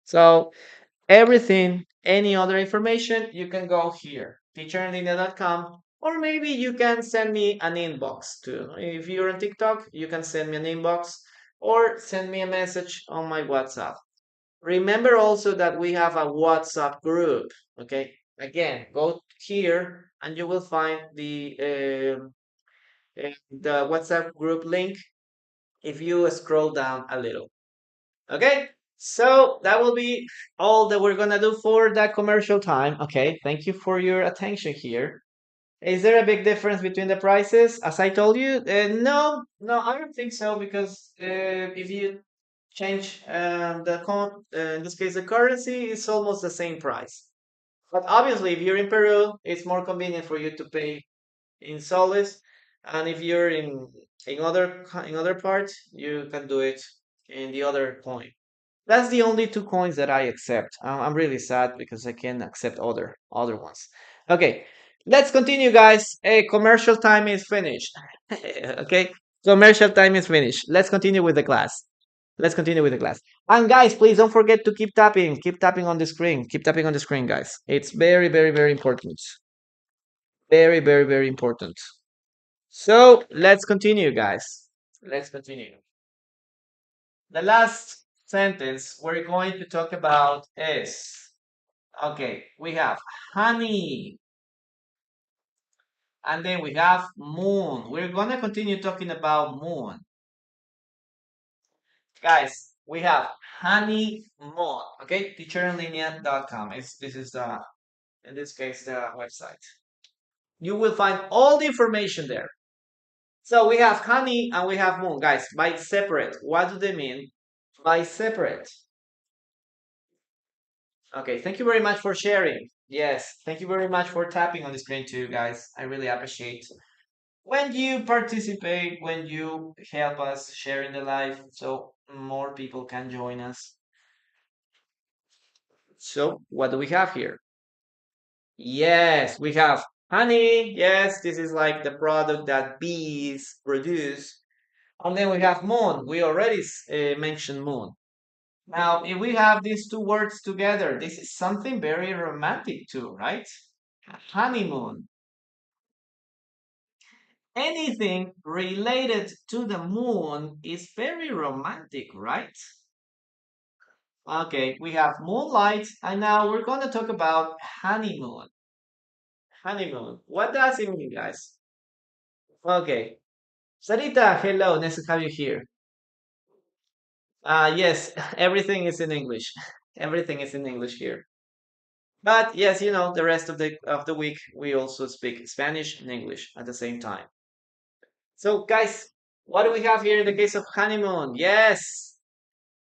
A: So everything, any other information, you can go here, teacherinlinea.com, or maybe you can send me an inbox too. If you're on TikTok, you can send me an inbox or send me a message on my WhatsApp. Remember also that we have a WhatsApp group. Okay, again, go here and you will find the WhatsApp group link if you scroll down a little. Okay, so that will be all that we're gonna do for that commercial time. Okay, thank you for your attention here. Is there a big difference between the prices? As I told you, no, I don't think so because if you change in this case, the currency is almost the same price. But obviously, if you're in Peru, it's more convenient for you to pay in soles, and if you're in other parts, you can do it in the other coin. That's the only two coins that I accept. I'm really sad because I can't accept other ones. Okay, let's continue, guys. Hey, commercial time is finished. Okay, commercial time is finished. Let's continue with the class. Let's continue with the class. And guys, please don't forget to keep tapping. Keep tapping on the screen. Keep tapping on the screen, guys. It's very, very, very important. Very, very, very important. So let's continue, guys. Let's continue. The last sentence we're going to talk about is, okay, we have honey, and then we have moon. We're gonna continue talking about moon. Guys, we have honey moon, okay? teacherinlinea.com. This is in this case, the website. You will find all the information there. So we have honey and we have moon. Guys, by separate, what do they mean by separate? Okay, thank you very much for sharing. Yes, thank you very much for tapping on the screen too, guys. I really appreciate when you participate, when you help us sharing the live so more people can join us. So, what do we have here? Yes, we have honey. Yes, this is like the product that bees produce. And then we have moon. We already mentioned moon. Now, if we have these two words together, this is something very romantic too, right? Honeymoon. Anything related to the moon is very romantic, right? Okay, we have moonlight, and now we're going to talk about honeymoon. Honeymoon. What does it mean, guys? Okay. Sarita, hello. Nice to have you here. Yes, everything is in English. Everything is in English here. But yes, the rest of the week we also speak Spanish and English at the same time. So, guys, what do we have here in the case of honeymoon? Yes,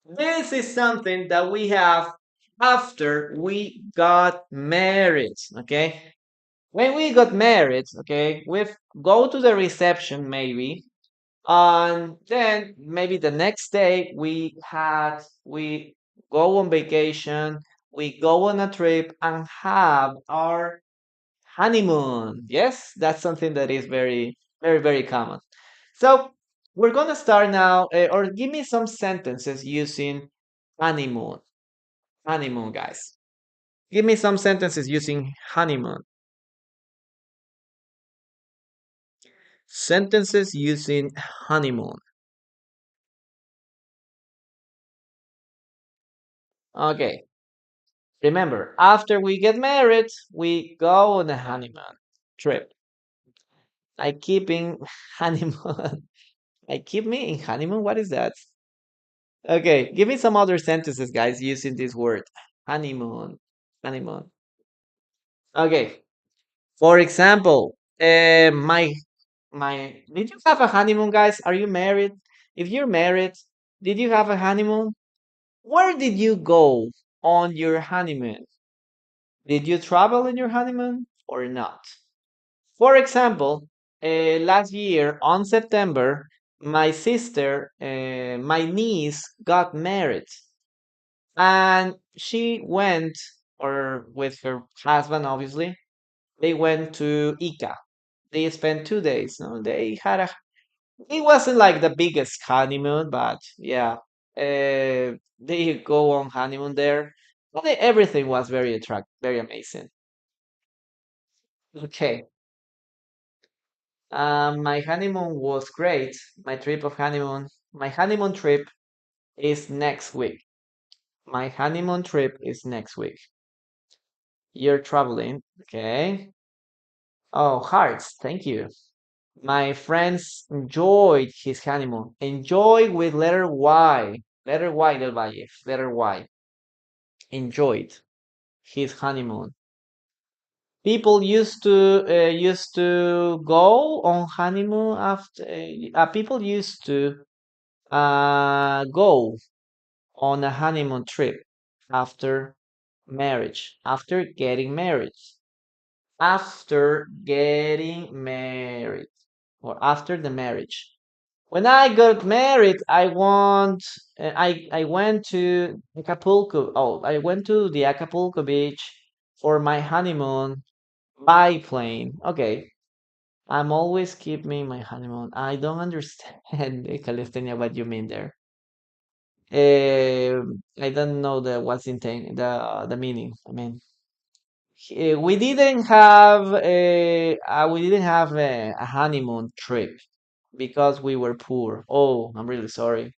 A: this is something that we have after we got married. Okay, when we got married, okay, we go to the reception maybe, and then maybe the next day we go on vacation, we go on a trip and have our honeymoon. Yes, that's something that is very, very, very common. So we're gonna start now, or give me some sentences using honeymoon. Honeymoon, guys. Give me some sentences using honeymoon. Sentences using honeymoon. Okay. Remember, after we get married, we go on a honeymoon trip. I keep in honeymoon. I keep me in honeymoon. What is that? Okay, give me some other sentences, guys, using this word. Honeymoon. Honeymoon. Okay. For example, my did you have a honeymoon, guys? Are you married? If you're married, did you have a honeymoon? Where did you go on your honeymoon? Did you travel in your honeymoon or not? For example, last year on September, my niece got married, and she went, or with her husband, obviously, they went to Ica. They spent 2 days. No, they had a. It wasn't like the biggest honeymoon, but yeah, they go on honeymoon there. But everything was very attractive, very amazing. Okay, my honeymoon was great. My honeymoon trip is next week. My honeymoon trip is next week. You're traveling, okay? Oh, hearts, thank you. My friends enjoyed his honeymoon. Enjoy with letter Y. Letter Y del Valle. Letter Y. Enjoyed his honeymoon. People used to go on honeymoon after. People used to go on a honeymoon trip after marriage. After getting married, or after the marriage. When I got married, I went to Acapulco. Oh, I went to the Acapulco beach for my honeymoon by plane. Okay, I'm always keeping my honeymoon. I don't understand, Calistenia, what you mean there. I don't know the meaning. I mean, we didn't have a honeymoon trip because we were poor. Oh, I'm really sorry.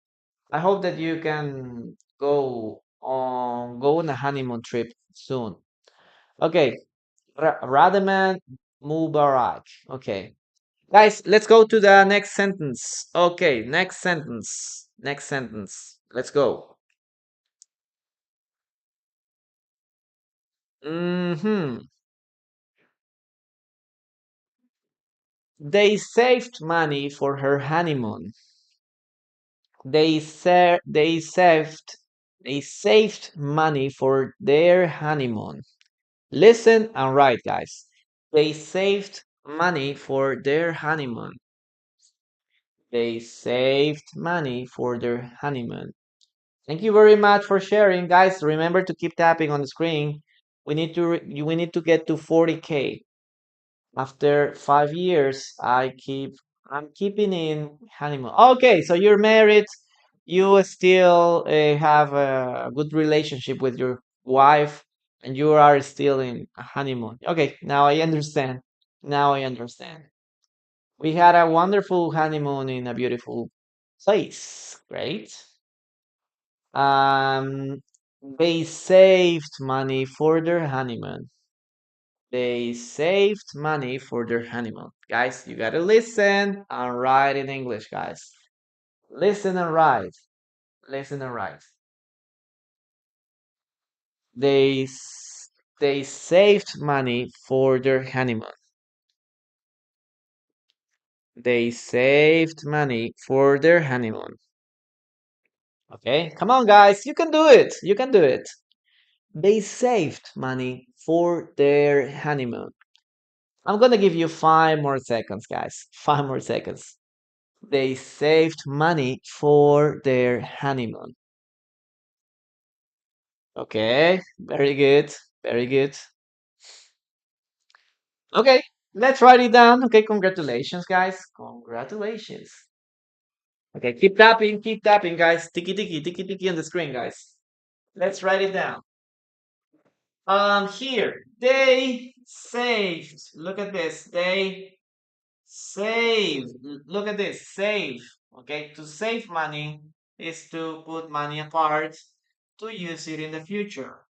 A: I hope that you can go on a honeymoon trip soon. Okay, Radaman Mubarak. Okay, guys, let's go to the next sentence. Okay, next sentence. Next sentence. Let's go. Hmm. They saved money for her honeymoon. They saved money for their honeymoon. Listen and write, guys. They saved money for their honeymoon. They saved money for their honeymoon. Thank you very much for sharing, guys. Remember to keep tapping on the screen. We need to get to 40K. After 5 years, I'm keeping in honeymoon. Okay, so you're married. You still have a good relationship with your wife, and you are still in a honeymoon. Okay, now I understand. Now I understand. We had a wonderful honeymoon in a beautiful place. Great. Um, they saved money for their honeymoon. They saved money for their honeymoon. Guys, you gotta listen and write in English, guys. Listen and write. Listen and write. They they saved money for their honeymoon. They saved money for their honeymoon. Okay, come on, guys. You can do it. You can do it. They saved money for their honeymoon. I'm gonna give you 5 more seconds, guys. 5 more seconds. They saved money for their honeymoon. Okay, very good. Very good. Okay, let's write it down. Okay, congratulations, guys. Congratulations. Okay, keep tapping, guys. Tiki tiki on the screen, guys. Let's write it down. Here they saved. Look at this. They save. Look at this. Save. Okay, to save money is to put money apart to use it in the future.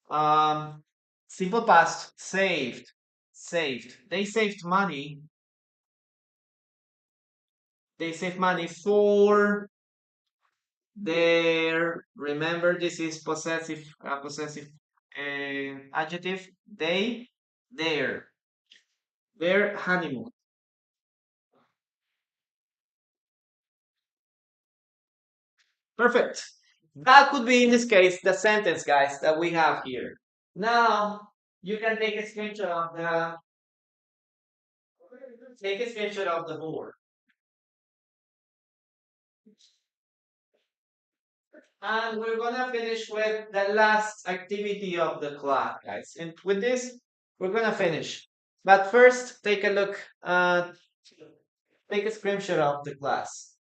A: Um, Simple past, saved. Saved. They saved money They save money for their. Remember, this is possessive adjective. Their, their honeymoon. Perfect. That could be in this case the sentence, guys, that we have here. Now you can take a screenshot of the board. And we're gonna finish with the last activity of the class, guys. And with this, we're gonna finish. But first, take a look. Take a screenshot of the class.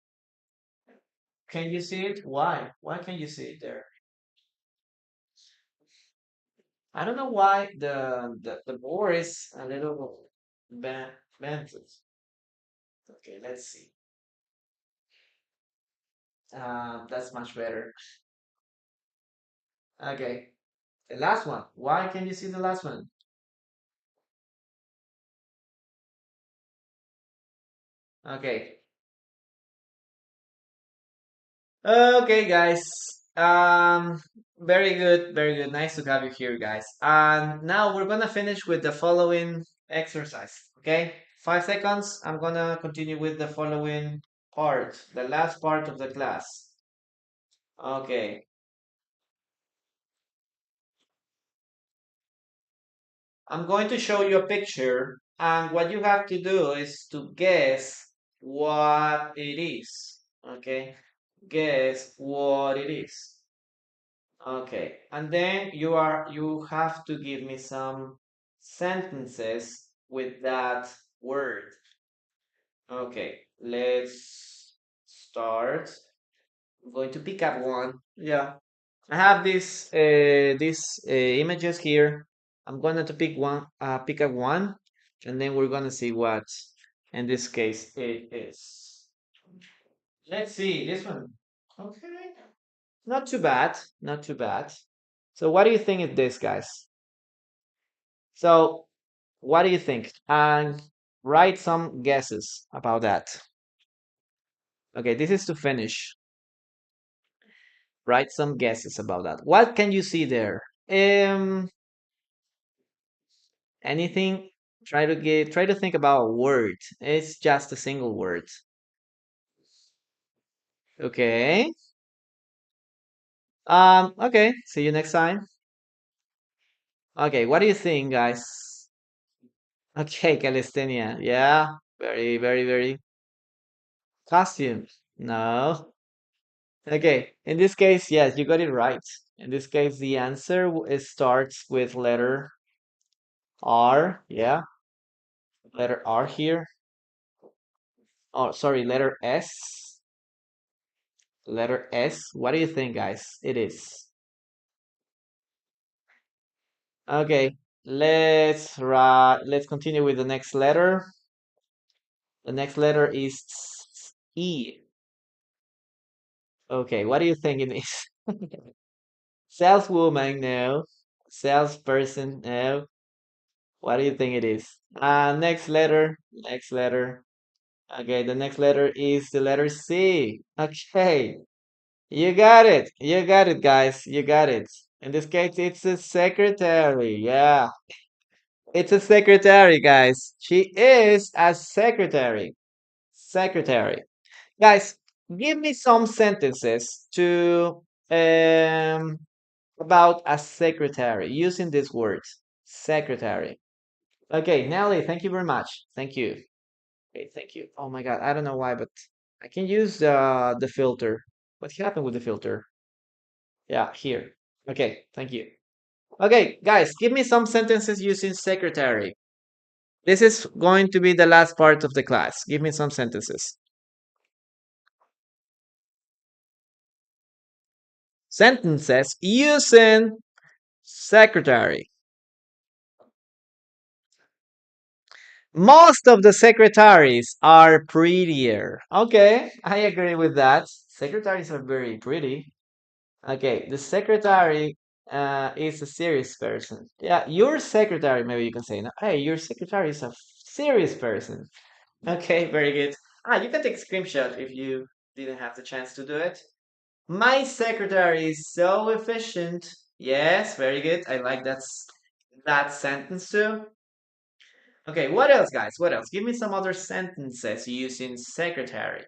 A: Can you see it? Why? Why can't you see it there? I don't know why the board is a little bent. Okay, let's see. That's much better. Okay, the last one. Why can you see the last one? Okay. Okay, guys. Very good, very good. Nice to have you here, guys. And now we're gonna finish with the following exercise. Okay, 5 seconds. I'm gonna continue with the following part, the last part of the class. Okay, I'm going to show you a picture, and what you have to do is to guess what it is. Okay, guess what it is. Okay, and then you have to give me some sentences with that word. Okay, let's start. I'm going to pick up one. Yeah, I have these images here. I'm going to pick up one, and then we're gonna see what in this case it is. Let's see this one. Okay, not too bad, not too bad. So what do you think of this, guys? So what do you think? And write some guesses about that. Okay, this is to finish. Write some guesses about that. What can you see there? Anything? Try to think about a word. It's just a single word. Okay. Okay. See you next time. Okay, what do you think, guys? Okay, calisthenia. Yeah. Very, very, very. Costume. No. Okay. In this case, yes, you got it right. In this case, the answer it starts with letter R. Yeah. Letter R here. Oh, sorry, letter S. Letter S. What do you think, guys? It is. Okay. Let's continue with the next letter. The next letter is E. Okay, what do you think it is? Saleswoman, no. Salesperson, no. What do you think it is? Next letter. Next letter. Okay, the next letter is the letter C. Okay, you got it. You got it, guys. You got it. In this case, it's a secretary. Yeah, it's a secretary, guys. She is a secretary. Secretary. Guys, give me some sentences to um about a secretary using this word. Secretary. Okay, Nelly, thank you very much. Thank you. Okay, thank you. Oh my God, I don't know why, but I can use the filter. What happened with the filter? Yeah, here. Okay, thank you. Okay, guys, give me some sentences using secretary. This is going to be the last part of the class. Give me some sentences. Sentences using secretary. Most of the secretaries are prettier. Okay, I agree with that. Secretaries are very pretty. Okay, the secretary is a serious person. Yeah, your secretary, maybe you can say, no, hey, your secretary is a serious person. Okay, very good. You can take a screenshot if you didn't have the chance to do it. My secretary is so efficient. Yes, very good. I like that sentence too. Okay, what else, guys? What else? Give me some other sentences using secretary.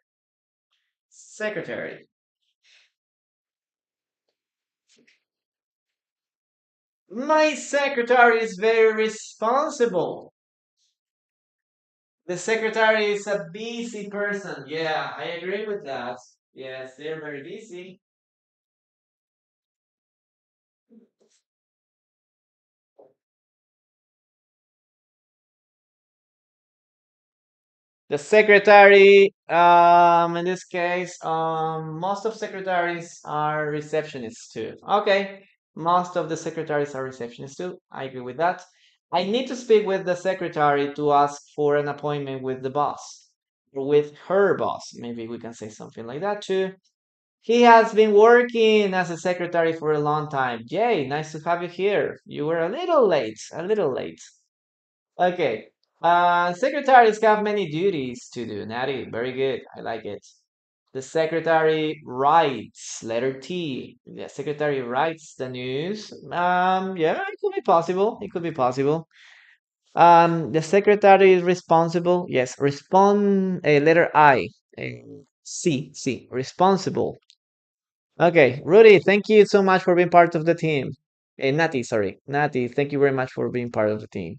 A: Secretary. My secretary is very responsible. The secretary is a busy person. Yeah, I agree with that. Yes, they're very busy. The secretary, in this case, most of secretaries are receptionists too. Okay, most of the secretaries are receptionists too. I agree with that. I need to speak with the secretary to ask for an appointment with the boss or with her boss. Maybe we can say something like that too. He has been working as a secretary for a long time. Jay, nice to have you here. You were a little late, a little late. Okay. Secretaries have many duties to do. Natty, very good. I like it. The secretary writes, letter T. The secretary writes the news. Yeah, it could be possible. It could be possible. The secretary is responsible. Yes, respond. Letter I. C. Responsible. Okay, Rudy, thank you so much for being part of the team. Nati, sorry. Nati, thank you very much for being part of the team.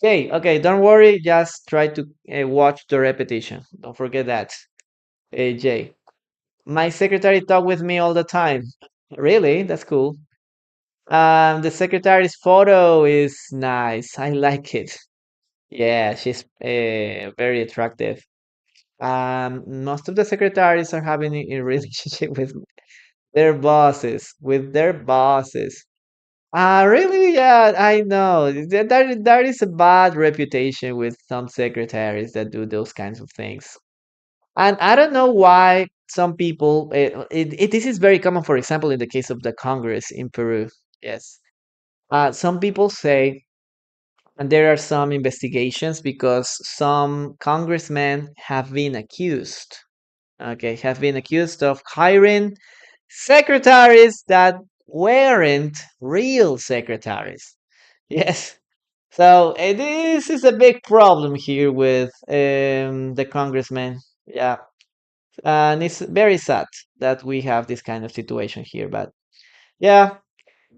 A: Okay, don't worry. Just try to watch the repetition. Don't forget that. Jay. My secretary talk with me all the time. Really? That's cool. The secretary's photo is nice. I like it. Yeah, she's very attractive. Most of the secretaries are having a relationship with their bosses, with their bosses. Really? Yeah, I know. There is a bad reputation with some secretaries that do those kinds of things. And I don't know why some people, this is very common, for example, in the case of the Congress in Peru. Yes. Some people say, and there are some investigations because some congressmen have been accused, okay, have been accused of hiring secretaries that weren't real secretaries. Yes. So this is a big problem here with the congressman. Yeah. And it's very sad that we have this kind of situation here. But yeah,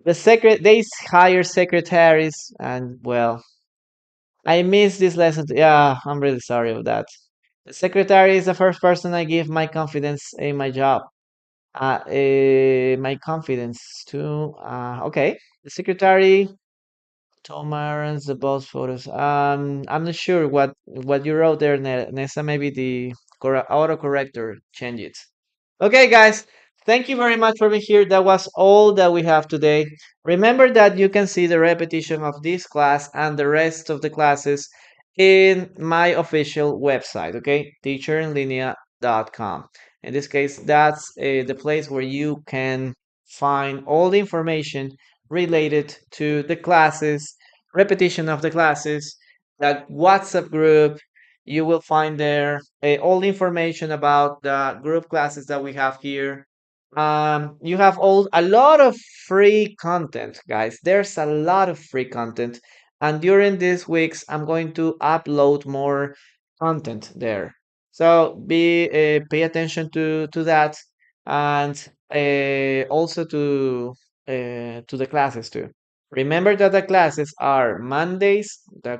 A: they hire secretaries, and well, I missed this lesson. Yeah, I'm really sorry of that. The secretary is the first person I give my confidence in my job. My confidence to. Okay, the secretary tolerance the boss photos. I'm not sure what you wrote there, Nessa. Maybe the autocorrector changed it. Okay, guys. Thank you very much for being here. That was all that we have today. Remember that you can see the repetition of this class and the rest of the classes in my official website, okay? teacherinlinea.com. In this case, that's the place where you can find all the information related to the classes, repetition of the classes, that WhatsApp group. You will find there all the information about the group classes that we have here. You have a lot of free content, guys. There's a lot of free content, and during these weeks, I'm going to upload more content there. So pay attention to that, and also to the classes too. Remember that the classes are Mondays. The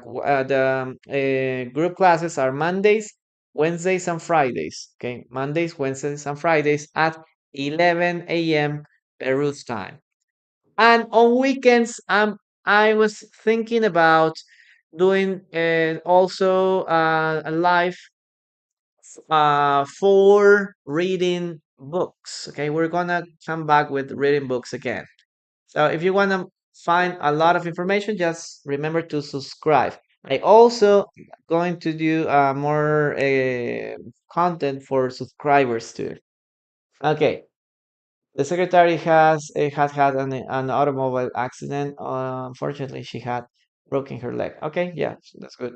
A: group classes are Mondays, Wednesdays, and Fridays. Okay, Mondays, Wednesdays, and Fridays at 11 a.m. Peru's time. And on weekends, I was thinking about doing also a live for reading books. Okay, we're gonna come back with reading books again. So if you wanna find a lot of information, just remember to subscribe. I also going to do more content for subscribers too. Okay, the secretary has had an automobile accident. Unfortunately, she had broken her leg. Okay, yeah, that's good.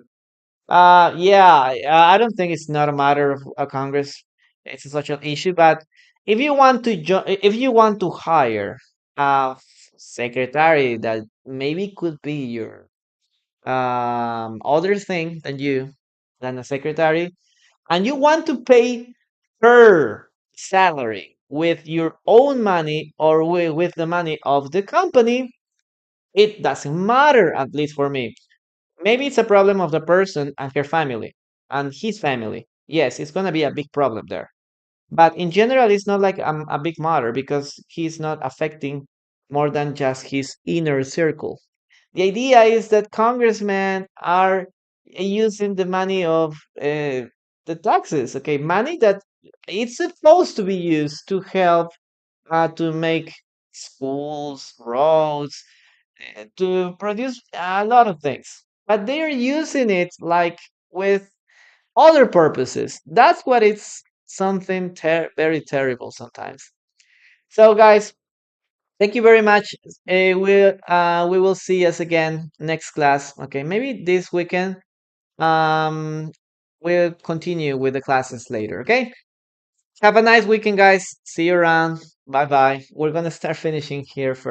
A: Yeah, I don't think it's not a matter of Congress. It's a social issue, but if you want to hire a secretary that maybe could be your other thing than a secretary, and you want to pay her salary with your own money or with the money of the company, it doesn't matter, at least for me. Maybe it's a problem of the person and her family and his family. Yes, it's going to be a big problem there. But in general, it's not like a big matter because he's not affecting more than just his inner circle. The idea is that congressmen are using the money of the taxes, okay? Money that it's supposed to be used to help to make schools, roads, to produce a lot of things. But they are using it like with other purposes. That's what it's something very terrible sometimes. So, guys, thank you very much. We will see us again next class. Okay, maybe this weekend. Um, we'll continue with the classes later. Okay. Have a nice weekend, guys. See you around. Bye bye. We're gonna start finishing here first.